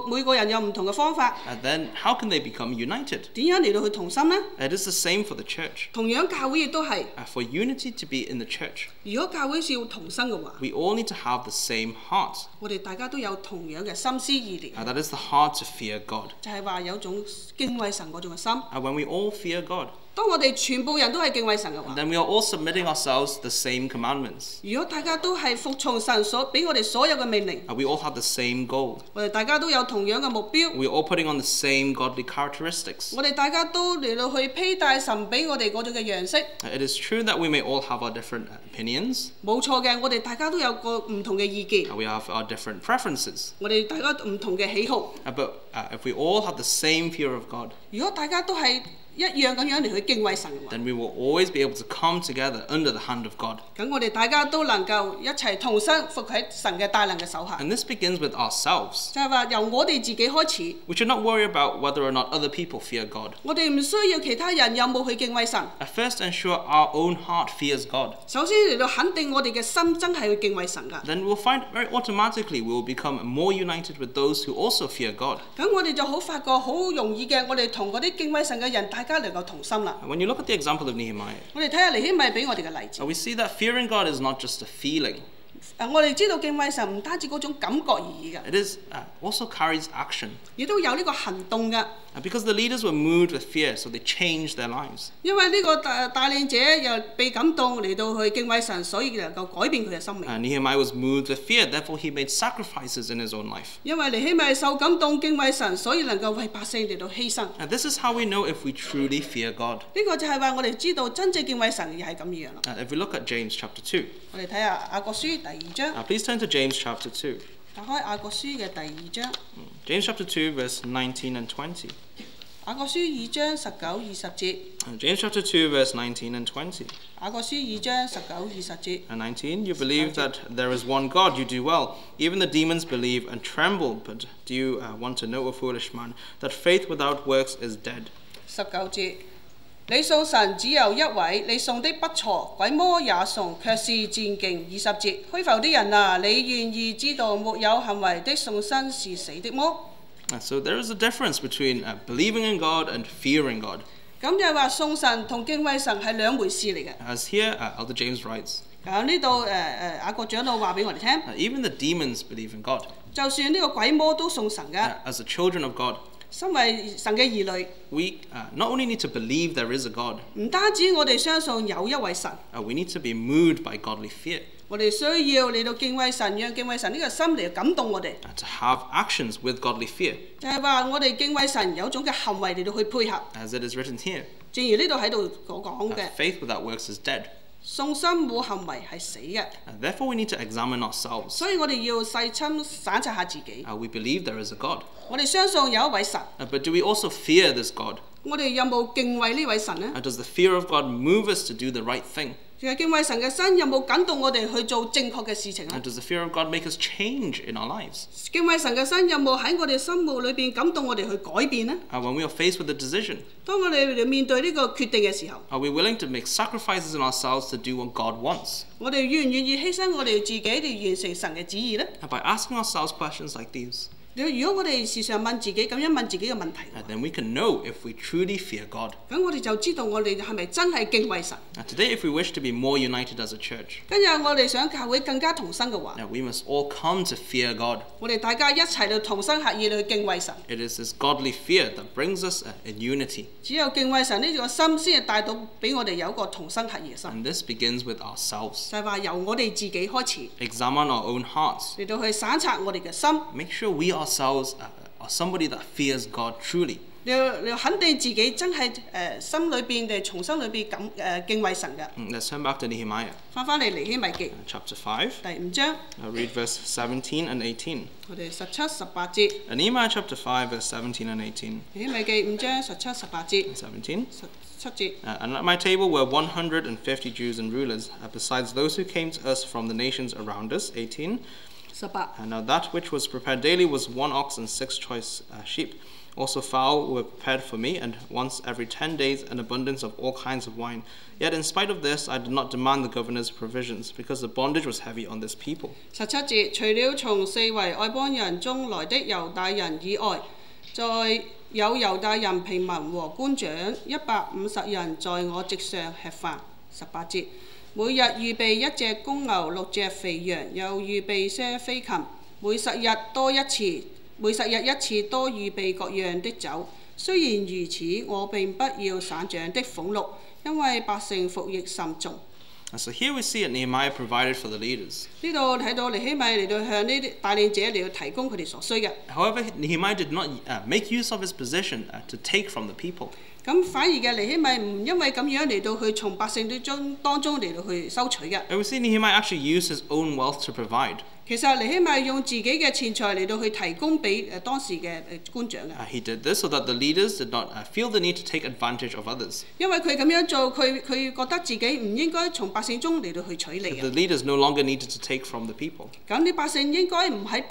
每個人有唔同嘅方法。 Then how can they become united? 點樣嚟到去同心呢？ It is the same for the church. 同樣教會亦都係， For unity to be in the church, 如果教會是要同心嘅話， we all need to have the same heart. 我哋大家都有同樣嘅心思意念， That is the heart to fear God. 就係話有種敬畏神嗰種嘅心。 When we all fear God, 當我哋全部人都係敬畏神嘅話， then we are all submitting ourselves to the same commandments. 如果大家都係服從神所俾我哋所有嘅命令， We all have the same goal. 我哋大家都有同樣嘅目標， We are all putting on the same godly characteristics. 我哋大家都嚟到去披戴神俾我哋嗰種嘅樣式。 It is true that we may all have our different opinions. 冇錯嘅，我哋大家都有個唔同嘅意見， We have our different preferences. 我哋大家唔同嘅喜好。 But if we all have the same fear of God, 如果大家都係一樣咁樣嚟去敬畏神嘅話， then we will always be able to come together under the hand of God. 咁我哋大家都能夠一齊同心服喺神嘅大能嘅手下。 And this begins with ourselves. 就係話由我哋自己開始， We should not worry about whether or not other people fear God. 我哋唔需要其他人有冇去敬畏神。 First, ensure our own heart fears God. 首先嚟到肯定我哋嘅心真係去敬畏神㗎。 Then we'll find very automatically we will become more united with those who also fear God. 咁我哋就好發覺好容易嘅，我哋同嗰啲敬畏神嘅人，大家能夠同心啦。 When you look at the example of Nehemiah, 我哋睇下尼希米俾我哋嘅例子。 we see that fearing God is not just a feeling. 我哋知道敬畏神唔單止嗰種感覺而已㗎， It is also carries action. 亦都有呢個行動㗎。 Because the leaders were moved with fear, so they changed their lives. 因為呢個帶領者又被感動嚟到去敬畏神，所以能夠改變佢嘅生命。 Nehemiah was moved with fear, therefore he made sacrifices in his own life. 因為尼希米受感動敬畏神，所以能夠為百姓嚟到犧牲。This is how we know if we truly fear God. 呢個就係話我哋知道真正敬畏神嘅係咁樣啦。If we look at James chapter 2, 我哋睇下雅各書第2章， please turn to James chapter 2. 打開雅各書嘅第2章。 James chapter 2, verse 19 and 20. 雅各書2章19、20節。James chapter 2, verse 19 and 20. 雅各書2章19、20節。And 19, you believe that there is one God, you do well. Even the demons believe and tremble. But do you want to know, a foolish man, that faith without works is dead? 19節，你送神只有一位，你送的不錯，鬼魔也送，卻是戰勁。20節，虛浮的人啊，你願意知道沒有行為的送生是死的麼？ So there is a difference between believing in God and fearing God. 咁就係話送神同敬畏神係兩回事嚟嘅。As here, Elder James writes, 咁呢度雅各長老話俾我哋聽， even the demons believe in God. 就算呢個鬼魔都送神嘅。As the children of God, 身為神嘅兒女， we not only need to believe there is a God, 唔單止我哋相信有一位神， we need to be moved by godly fear. 我哋需要嚟到敬畏神，讓敬畏神呢個心嚟感動我哋。To have actions with godly fear. 就係話我哋敬畏神有種嘅行為嚟到去配合。As it is written here, 正如呢度喺度所講嘅， faith without works is dead. 信心冇行為係死嘅。Therefore, we need to examine ourselves. 所以我哋要細心省察下自己。We believe there is a God. 我哋相信有一位神。But do we also fear this God? 我哋有冇敬畏呢位神呢？ Does the fear of God move us to do the right thing? 其實敬畏神嘅心有冇感動我哋去做正確嘅事情呢？ Does the fear of God make us change in our lives? 敬畏神嘅心有冇喺我哋心目裏邊感動我哋去改變呢？ When we are faced with a decision, 當我哋面對呢個決定嘅時候， are we willing to make sacrifices in ourselves to do what God wants? 我哋願唔願意犧牲我哋自己嚟完成神嘅旨意呢？ By asking ourselves questions like these, 如果我哋時常問自己咁樣問自己嘅問題， then we can know if we truly fear God. 咁我哋就知道我哋係咪真係敬畏神。 Today, if we wish to be more united as a church, 今日我哋想教會更加同心嘅話， we must all come to fear God. 我哋大家一齊去同心合意去敬畏神。 It is this godly fear that brings us in unity. 只有敬畏神呢個心，先係帶到俾我哋有一個同心合意嘅心。 And this begins with ourselves. 就係話由我哋自己開始 Examine our own hearts. 嚟到去省察我哋嘅心， Make sure we ourselves are somebody that fears God truly. 你要肯定自己真係心裏邊定從心裏邊敬畏神嘅。Let's turn back to Nehemiah. 翻嚟尼希米記 Chapter 5. 第5章， Read verse 17 and 18. 我哋17、18節。Nehemiah chapter 5, verse 17 and 18. 尼希米記5章17、18節。 17. 17節。And at my table were 150 Jews and rulers, besides those who came to us from the nations around us. 18. 18。And now that which was prepared daily was 1 ox and 6 choice sheep. Also fowl were prepared for me, and once every 10 days an abundance of all kinds of wine. Yet in spite of this, I did not demand the governor's provisions, because the bondage was heavy on this people. 17節，除了從四圍外邦人中來的猶大人以外，在有猶大人平民和官長150人在我席上吃飯。18節，每日預備1隻公牛、6隻肥羊，又預備些飛禽，每10日一次多預備各樣的酒。雖然如此，我並不要省長的俸祿，因為百姓服役甚重。So here we see that Nehemiah provided for the leaders. 呢度睇到尼希米嚟到向呢啲帶領者嚟到提供佢哋所需嘅。However, Nehemiah did not make use of his position to take from the people. 咁反而嘅尼希米唔因為咁樣嚟到去從百姓當中嚟到去收取嘅。And we see Nehemiah actually used his own wealth to provide. 其實尼希米用自己嘅錢財嚟到去提供俾當時嘅官長嘅。He did this so that the leaders did not feel the need to take advantage of others. 因為佢咁樣做，佢覺得自己唔應該從百姓中嚟到去取利嘅。The leaders no longer needed to take from the people. 咁啲百姓應該唔喺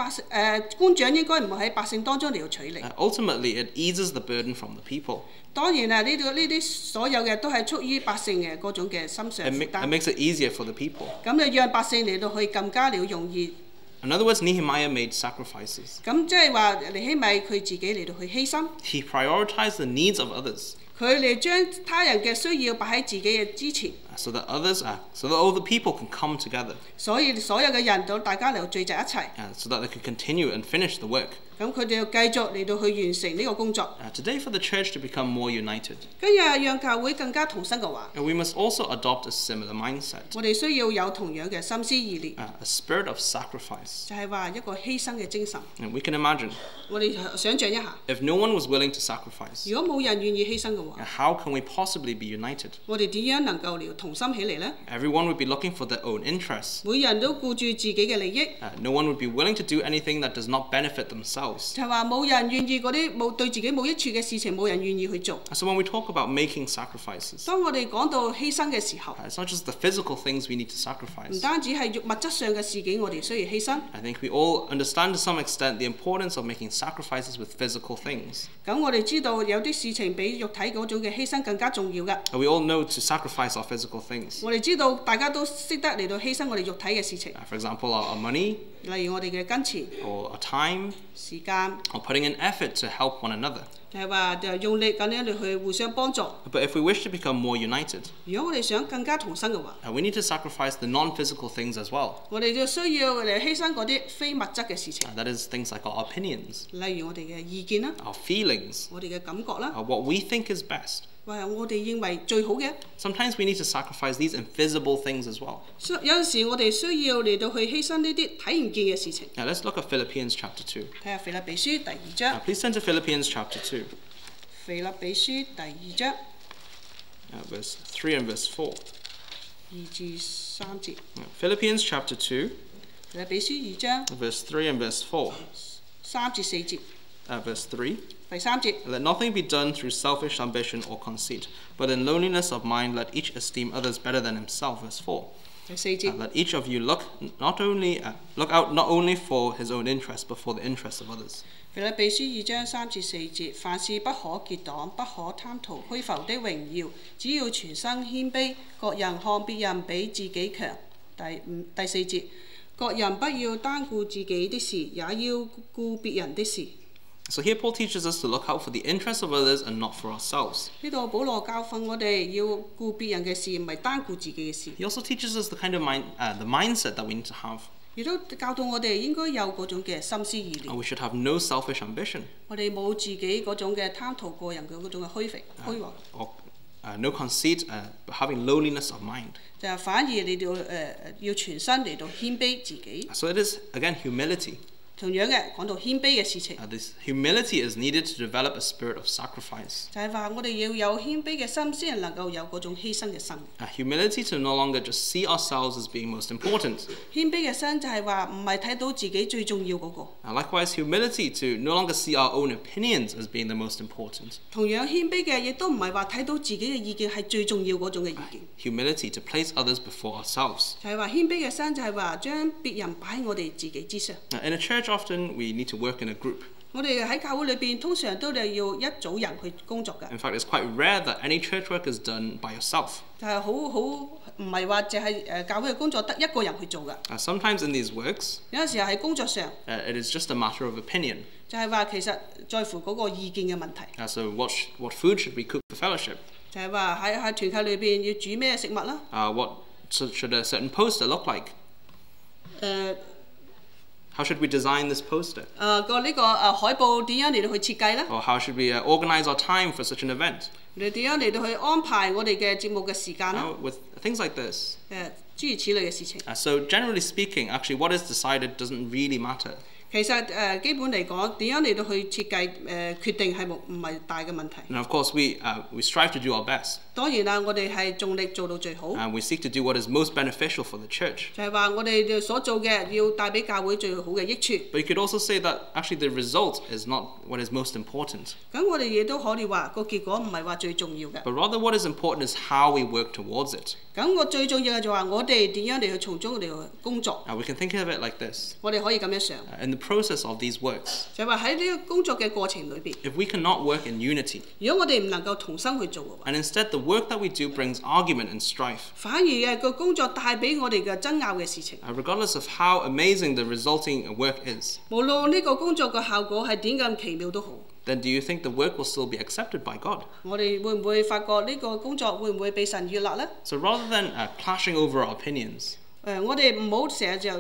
官長應該唔喺百姓當中嚟到取利。Ultimately, it eases the burden from the people. 當然啊，呢啲所有嘅都係出於百姓嘅嗰種嘅心上負擔。It makes it easier for the people. 咁就讓百姓嚟到去更加了容易。In other words, Nehemiah made sacrifices. 咁即係話尼希米佢自己嚟到去犧牲。He prioritized the needs of others. 佢哋將他人嘅需要擺喺自己嘅之前。So that all the people can come together. 所以所有嘅人都大家嚟到聚集一齊。So that they can continue and finish the work. 咁佢哋要繼續嚟到去完成呢個工作。Today, for the church to become more united, 今日讓教會更加同心嘅話， we must also adopt a similar mindset. 我哋需要有同樣嘅心思意念， A spirit of sacrifice. 就係話一個犧牲嘅精神。 And we can imagine, 我哋想像一下， if no one was willing to sacrifice, 如果冇人願意犧牲嘅話， how can we possibly be united? 我哋點樣能夠同心起嚟呢？ Everyone would be looking for their own interests. 每人都顧住自己嘅利益， No one would be willing to do anything that does not benefit themselves. 就係話冇人願意嗰啲對自己冇益處嘅事情，冇人願意去做。So when we talk about making sacrifices, 當我哋講到犧牲嘅時候， it's not just the physical things we need to 唔 sacrifice. 單止係物質上嘅事件，我哋需要犧牲。 I think we all understand to some extent the importance of making sacrifices with physical things. 咁我哋知道有啲事情比肉體嗰種嘅犧牲更加重要嘅。We all know to sacrifice our physical things. 我哋知道大家都識得嚟到犧牲我哋肉體嘅事情， For example, our money, 例如我哋嘅金錢、 or our time, 時間， or putting in effort to help one another. 就係話就用力咁樣嚟去互相幫助。But if we wish to become more united, 如果我哋想更加同心嘅話， we need to sacrifice the non-physical things as well. 我哋就需要嚟犧牲嗰啲非物質嘅事情， That is things like our opinions, 例如我哋嘅意見啦， our feelings, 我哋嘅感覺啦， what we think is best. 或者我哋認為最好嘅。 Sometimes we need to sacrifice these invisible things as well. 有陣時我哋需要嚟到去犧牲呢啲睇唔見嘅事情。 Now let's look at Philippians chapter 2. 睇下腓立比書第二章。 Please turn to Philippians chapter 2, 腓立比書第二章 verse 3 and verse 4. 2至3節。Philippians chapter 2, 腓立比書2章 verse 3 and verse 4. 3至4節。Verse 3. 第3節。 Let nothing be done through selfish ambition or conceit, but in lowliness of mind let each esteem others better than himself. Verse 4. 第4節。 Let each of you look out not only for his own interest, but for the interest of others. 腓立比書2章3至4節，凡事不可結黨，不可貪圖虛浮的榮耀，只要全心謙卑，各人看別人比自己強。第4節，各人不要單顧自己的事，也要顧別人的事。 So here Paul teaches us to look out for the interests of others and not for ourselves. 呢度保羅教訓我哋要顧別人嘅事，唔係單顧自己嘅事。 He also teaches us the kind of the mindset that we need to have. 亦都教導我哋應該有嗰種嘅心思意念。 We should have no selfish ambition. 我哋冇自己嗰種嘅貪圖個人嘅嗰種嘅虛榮。Or no conceit, but having lowliness of mind. 就係反而你哋要全身嚟到謙卑自己。 So it is, again, humility. 同樣嘅講到謙卑嘅事情， This humility is needed to develop a spirit of sacrifice. 就係話我哋要有謙卑嘅心，先能夠有嗰種犧牲嘅心。Humility to no longer just see ourselves as being most important. 謙卑嘅心就係話唔係睇到自己最重要嗰個。Likewise, humility to no longer see our own opinions as being the most important. 同樣謙卑嘅亦都唔係話睇到自己嘅意見係最重要嗰種嘅意見。Humility to place others before ourselves. 就係話謙卑嘅心就係話將別人擺喺我哋自己之上。 In a church, often we need to work in a group. 我哋喺教會裏邊通常都係要一組人去工作㗎。 In fact, it's quite rare that any church work is done by yourself. 就係好唔係話淨係教會嘅工作得一個人去做㗎。Sometimes in these works, 有陣時候喺工作上， it is just a matter of opinion. 就係話其實在乎嗰個意見嘅問題。So what food should we cook for fellowship? 就係話喺團契裏邊要煮咩食物啦。What should a certain poster look like? How should we design this poster? 呢個海報點樣嚟到去設計呢？ Or how should we organize our time for such an event? 你點樣嚟到去安排我哋嘅節目嘅時間呢？ With things like this. 諸如此類嘅事情。So generally speaking, actually what is decided doesn't really matter. 其實基本嚟講，點樣嚟到去設計決定係唔係大嘅問題。And of course we strive to do our best. 當然啦，我哋係盡力做到最好。And we seek to do what is most beneficial for the church. 就係話我哋所做嘅要帶俾教會最好嘅益處。But you could also say that actually the result is not what is most important. 咁我哋亦都可以話個結果唔係話最重要嘅。But rather what is important is how we work towards it. 咁我最重要嘅就話我哋點樣嚟去從中嚟去工作。We can think of it like this. 我哋可以咁樣想。In the process of these works, 就係話喺呢個工作嘅過程裏邊， if we cannot work in unity, 如果我哋唔能夠同心去做嘅話， and instead the work that we do brings argument and strife, 反而嘅個工作帶俾我哋嘅爭拗嘅事情。regardless of how amazing the resulting work is, 無論呢個工作嘅效果係點咁奇妙都好， then do you think the work will still be accepted by God? 我哋會唔會發覺呢個工作會唔會被神悅納呢？ So rather than clashing over our opinions, 我哋唔好成日就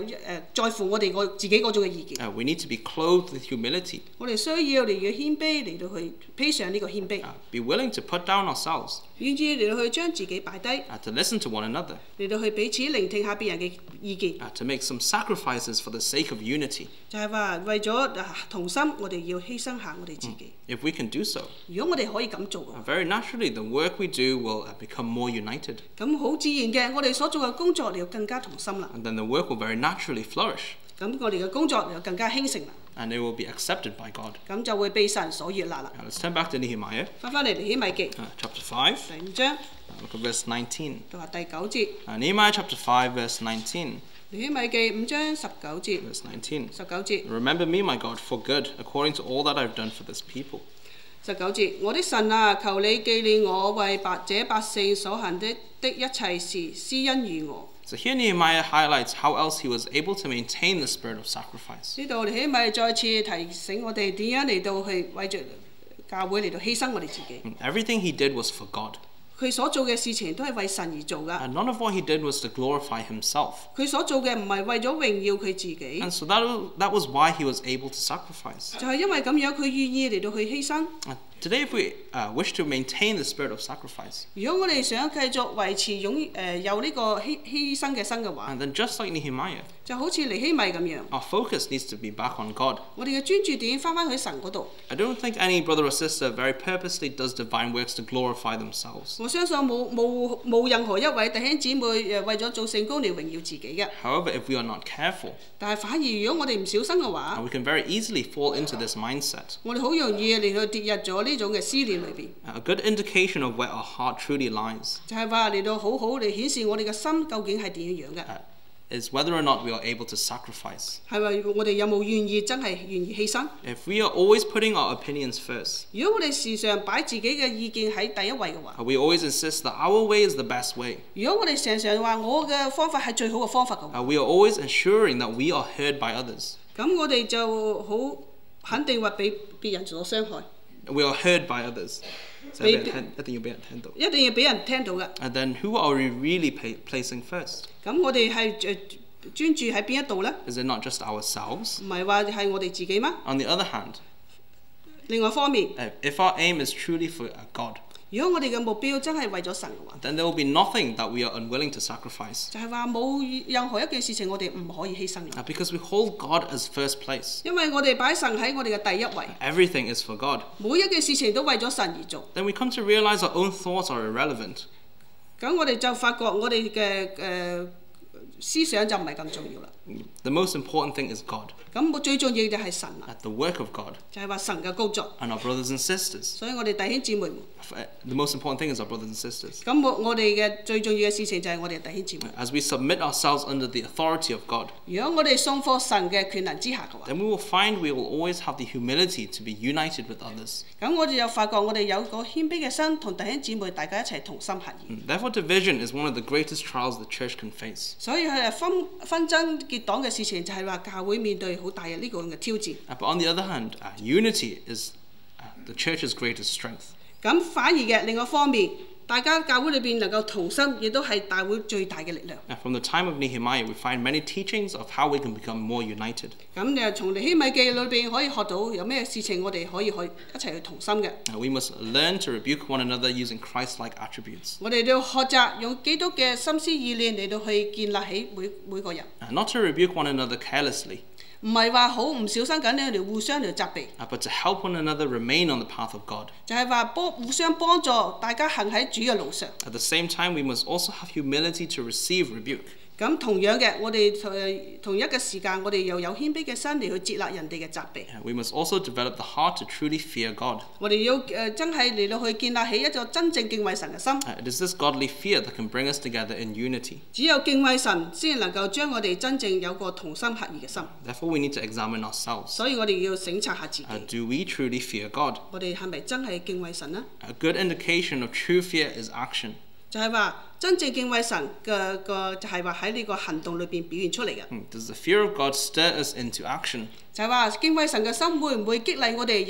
在乎我哋自己嗰種嘅意見。 we need to be clothed with humility, 我哋需要嚟嘅謙卑嚟到去披上呢個謙卑， be willing to put down ourselves, 願意嚟到去將自己擺低， to listen to one another, 嚟到去彼此聆聽下別人嘅意見。 to make some sacrifices for the sake of unity. 就係話為咗同心，我哋要犧牲下我哋自己。 If we can do so, 如果我哋可以咁做， very naturally the work we do will become more united. 咁好自然嘅，我哋所做嘅工作就更加同心啦。 And then the work will very naturally flourish. 咁我哋嘅工作就更加興盛啦。 And it will be accepted by God. 咁就會被神所悅納啦。 Now let's turn back to Nehemiah, 翻嚟尼希米記 chapter 5, 第5章， look at verse 19. 到話第9節。Nehemiah chapter 5, verse 19. 尼希米記5章19節。Verse 19. 19節。Remember me, my God, for good, according to all that I've done for this people. 19節，我的神啊，求你紀念我為這百姓所行的一切事，施恩於我。 So here Nehemiah highlights how else he was able to maintain the spirit of sacrifice. 呢度尼希米再次提醒我哋點樣嚟到去為著教會嚟到犧牲我哋自己。Everything he did was for God. 佢所做嘅事情都係為神而做㗎。 And none of what he did was to glorify himself. 佢所做嘅唔係為咗榮耀佢自己， And so that was why he was able to sacrifice. 就係因為咁樣，佢願意嚟到去犧牲。 Today, if we wish to maintain the spirit of sacrifice, 如果我哋想繼續維持有呢個犧牲嘅心嘅話， and then just like Nehemiah, 就好似尼希米咁樣， our focus needs to be back on God. 我哋嘅專注點翻去神嗰度。 I don't think any brother or sister very purposely does divine works to glorify themselves. 我相信冇任何一位弟兄姊妹為咗做聖工嚟榮耀自己嘅。 However, if we are not careful, 但係反而如果我哋唔小心嘅話， we can very easily fall into this mindset. 我哋好容易嚟到跌入咗呢種嘅思念裏邊。 A good indication of where our heart truly lies 就係話嚟到好好嚟顯示我哋嘅心究竟係點樣嘅。 is whether or not we are able to sacrifice. 係咪我哋有冇真係願意犧牲？ If we are always putting our opinions first, 如果我哋時常擺自己嘅意見喺第一位嘅話， we always insist that our way is the best way. 如果我哋常常話我嘅方法係最好嘅方法嘅話， We are always ensuring that we are heard by others. 咁我哋就好肯定會俾別人所傷害。 We are heard by others. 一定要俾人聽到。一定要俾人聽到嘅。 And then who are we really placing first? 咁我哋係專注喺邊一度呢？ Is it not just ourselves? 唔係話係我哋自己嗎？ On the other hand, 另外一方面， if our aim is truly for God, 如果我哋嘅目標真係為咗神嘅話， then there will be nothing that we are unwilling to sacrifice. 就係話冇任何一件事情我哋唔可以犧牲嘅。 Because we hold God as first place. 因為我哋擺神喺我哋嘅第一位， Everything is for God. 每一件事情都為咗神而做。 Then we come to realize our own thoughts are irrelevant. 咁我哋就發覺我哋嘅思想就唔係咁重要啦。 The most important thing is God. 咁最重要就係神啦， The work of God. 就係話神嘅工作。 And our brothers and sisters. 所以我哋弟兄姊妹， The most important thing is our brothers and sisters. 咁我哋嘅最重要嘅事情就係我哋弟兄姊妹。 As we submit ourselves under the authority of God, 如果我哋送貨神嘅權能之下嘅話， then we will find we will always have the humility to be united with others. 咁我哋就發覺我哋有個謙卑嘅心，同弟兄姊妹大家一齊同心合意。Therefore, division is one of the greatest trials the church can face. 所以係紛爭結黨嘅事情，就係話教會面對好大嘅呢個嘅挑戰。But on the other hand, unity is the church's greatest strength. 咁反而嘅另外一方面，大家教會裏邊能夠同心，亦都係大會最大嘅力量。From the time of Nehemiah, we find many teachings of how we can become more united. 咁從尼希米記裏邊可以學到有咩事情我哋可以一齊去同心嘅。We must learn to rebuke one another using Christ-like attributes. 我哋都要學習用基督嘅心思意念嚟到去建立起每個人。Not to rebuke one another carelessly. 唔係話好唔小心咁樣嚟互相嚟責備， but to help one another remain on the path of God. 就係話互相幫助，大家行喺主嘅路上。 At the same time, we must also have humility to receive rebuke. 咁同樣嘅，我哋同一個時間，我哋又有謙卑嘅心嚟去接納人哋嘅責備。We must also develop the heart to truly fear God. 我哋要真係嚟到去建立起一個真正敬畏神嘅心。It is this godly fear that can bring us together in unity. 只有敬畏神，先能夠將我哋真正有個同心合意嘅心。Therefore, we need to examine ourselves. 所以我哋要省察下自己。Do we truly fear God? 我哋係咪真係敬畏神呢？ A good indication of true fear is action. 就係話真正敬畏神嘅就係話喺呢個行動裏邊表現出嚟嘅。Does the fear of God stir us into action? 就係話敬畏神嘅心會唔會激勵我哋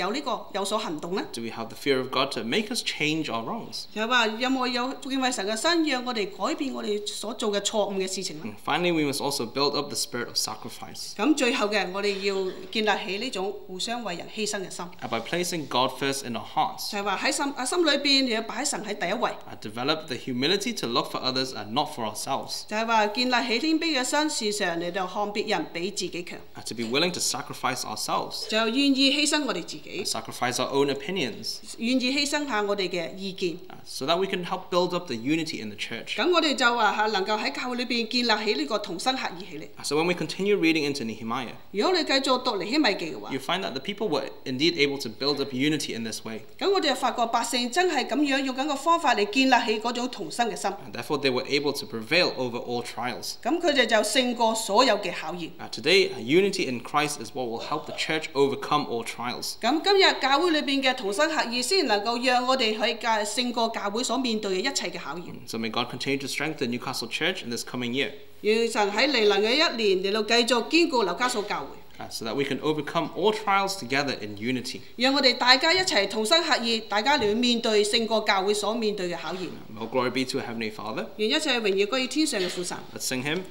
有所行動呢？ Do we have the fear of God to make us change our wrongs? 就係話有冇敬畏神嘅心，讓我哋改變我哋所做嘅錯誤嘅事情呢？ Finally, we must also build up the spirit of sacrifice. 咁最後嘅，我哋要建立起呢種互相為人犧牲嘅心。By placing God first in our hearts. 就係話喺心裏邊，你要擺神喺第一位。Develop the humility to look for others and not for ourselves. 就係話建立起謙卑嘅心，時常嚟到看別人比自己強。To be willing to sacrifice ourselves. 就願意犧牲我哋自己。Sacrifice our own opinions. 願意犧牲下我哋嘅意見。So that we can help build up the unity in the church. 咁我哋就話能夠喺教會裏邊建立起呢個同心合意起嚟。So when we continue reading into Nehemiah, 如果你繼續讀尼希米記嘅話， you find that the people were indeed able to build up unity in this way. 咁我哋就發覺百姓真係咁樣用緊個方法嚟建立起嗰種同心嘅心。And therefore, they were able to prevail over all trials. 咁佢哋就勝過所有嘅考驗。Today, unity in Christ is what will help the church overcome all trials. 咁今日教會裏邊嘅同心合意，先能夠讓我哋去勝過教會所面對嘅一切嘅考驗。So may God continue to strengthen Newcastle Church in this coming year. 願神喺嚟臨嘅一年嚟到繼續堅固紐卡素教會。so that we can overcome all trials together in unity. 讓我哋大家一齊同心合意，大家嚟面對勝過教會所面對嘅考驗。All glory be to our Heavenly Father. 願一切榮耀歸於天上嘅父神。 Let's sing hymn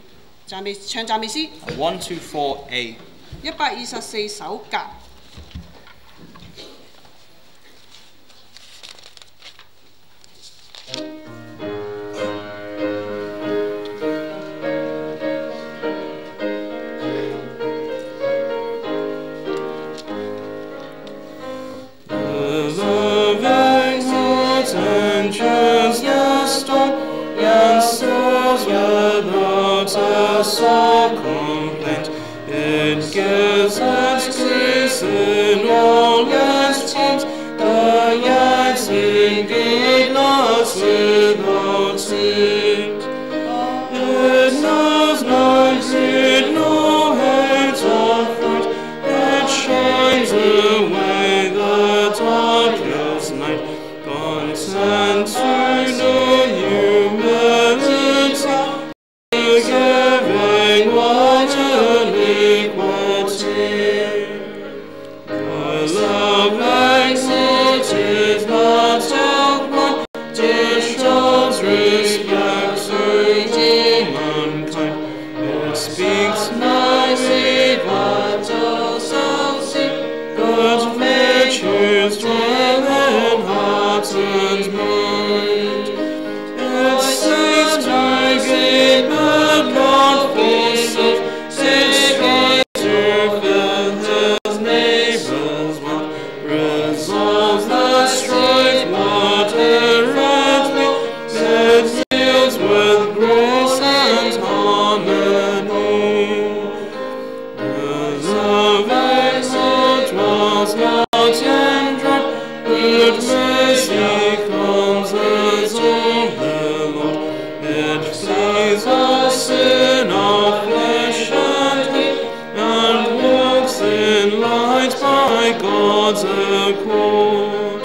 唱讚美詩 124A. 124首甲。So complaint, it gives its grace in all its teams. The yachts engage lots without seat. It knows no greed, no hate of fright. It shines away the darkest night. Content to know humility. Giving what iniquity. The love exalted not outward, it shows respect to mankind. It speaks nicely, but also see good nature's dwelling heart and mind. It says to gain but not forsake, says to fill his neighbor's want, resolves the strife, whatever it may, it deals with grace and harmony. The love exalt dwells not in dread, good mercy comes as only Lord. It flees all sin of flesh and hate, and walks in light by God's accord.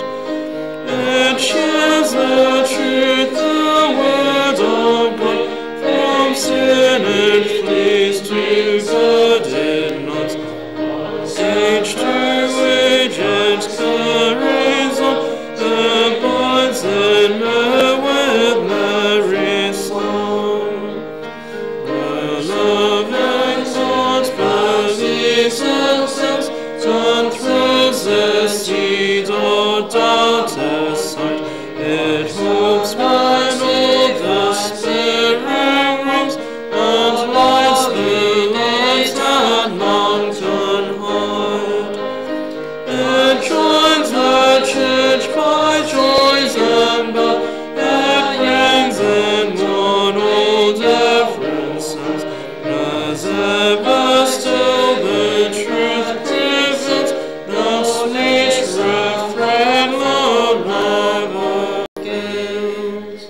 It shares the truth, the word of God, from sin it flees to good it nods. Age to age it carries on, abides in her with merry song. The love exalts, believes and sends, and throws the seed of doubt aside. It hopes by all the spirit rings, and lights the light that none can hide. It joins the church by joys and bell, it brings in one all different sounds, as ever still the truth prevails, the sweet refrain the never gains.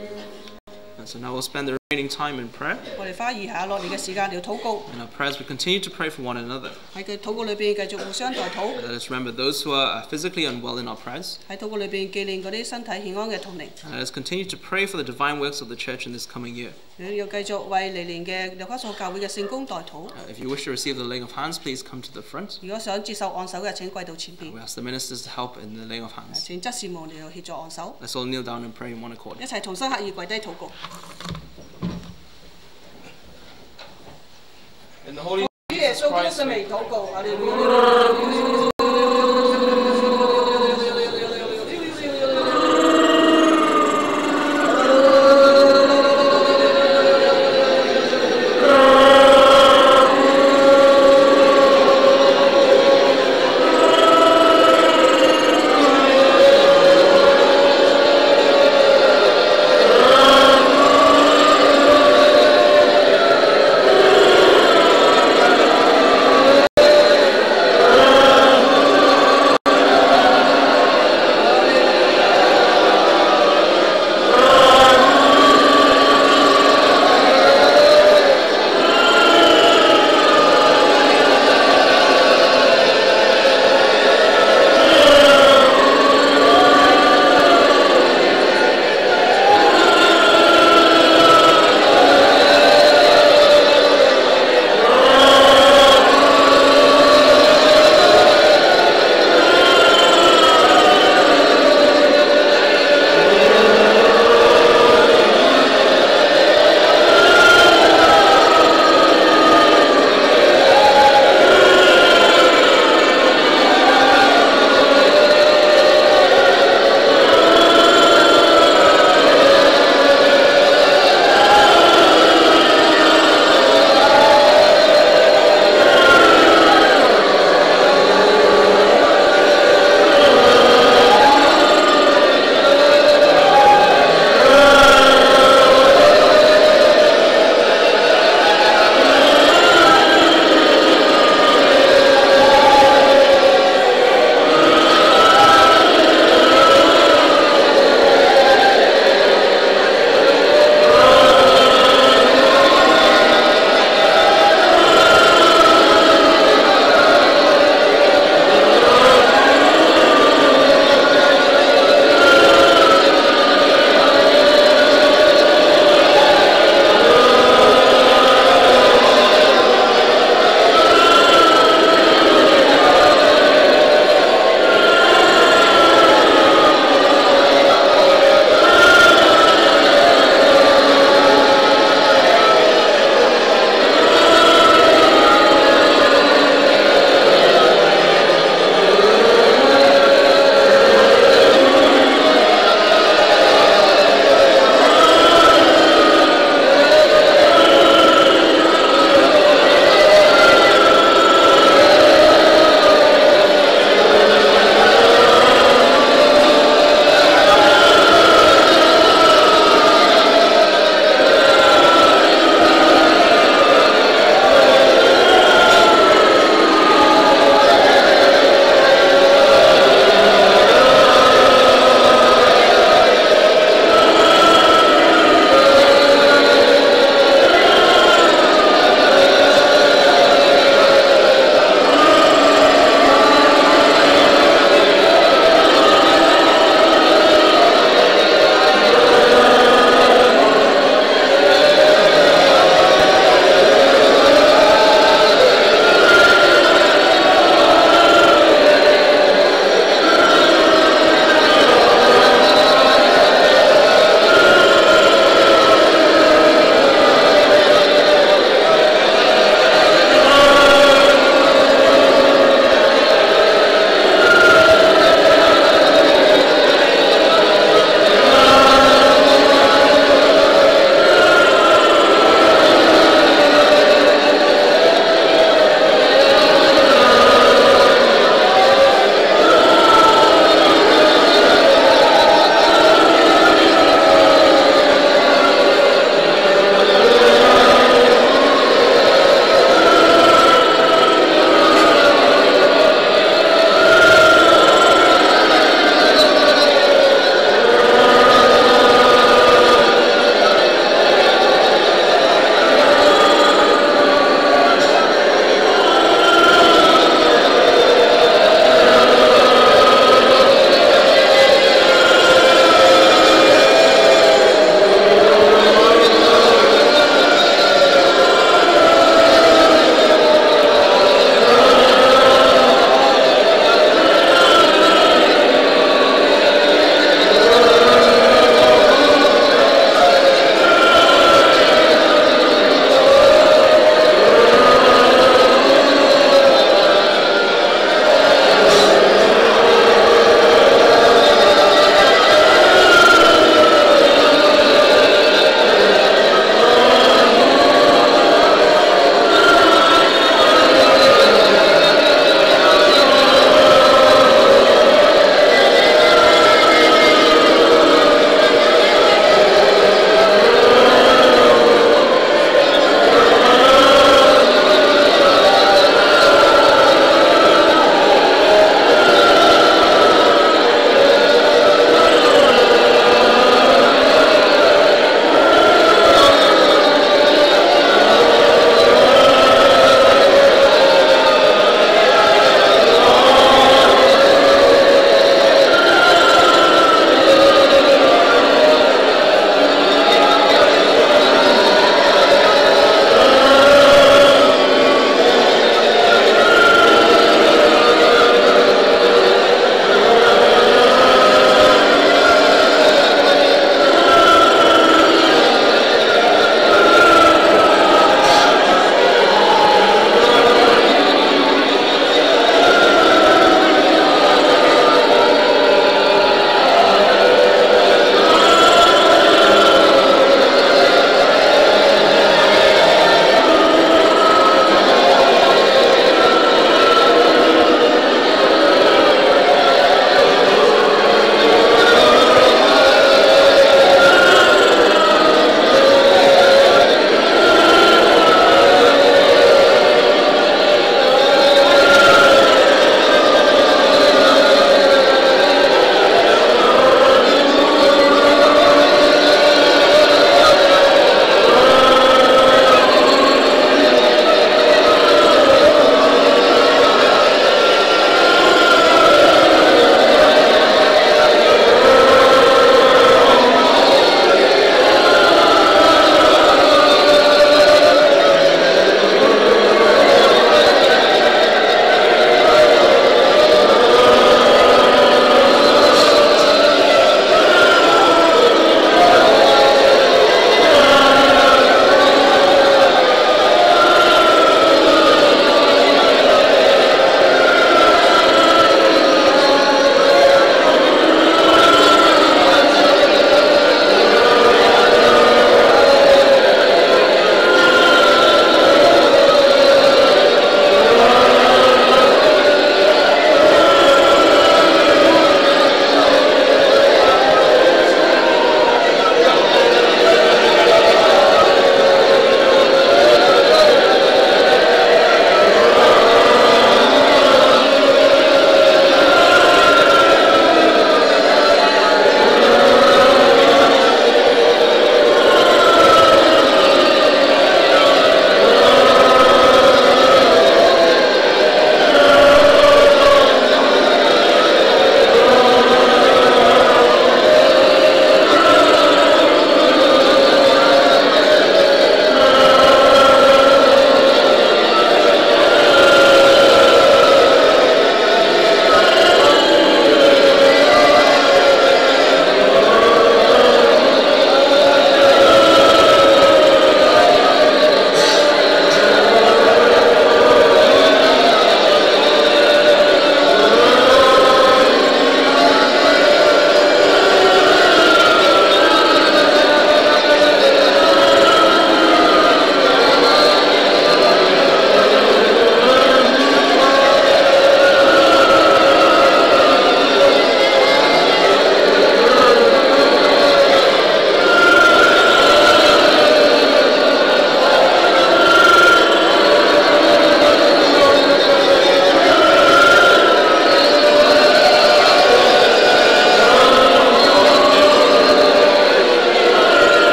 And so now we'll spend the remaining time in prayer. 我哋花餘下落嚟嘅時間嚟禱告。 In our prayers, we continue to pray for one another. 喺佢禱告裏邊繼續互相代禱。 Let us remember those who are physically unwell in our prayers. 喺禱告裏邊紀念嗰啲身體健康嘅同齡。 And let us continue to pray for the divine works of the church in this coming year. 你要繼續為嚟年嘅紐卡素教會嘅聖工代禱。 If you wish to receive the laying of hands, please come to the front. 如果想接受按手嘅，請跪到前邊。 We ask the ministers to help in the laying of hands. 請執事務嚟到協助按手， Let's all kneel down and pray in one accord. 一齊同心合意跪低禱告。 In the Holy 主耶穌基督嘅名禱告，我哋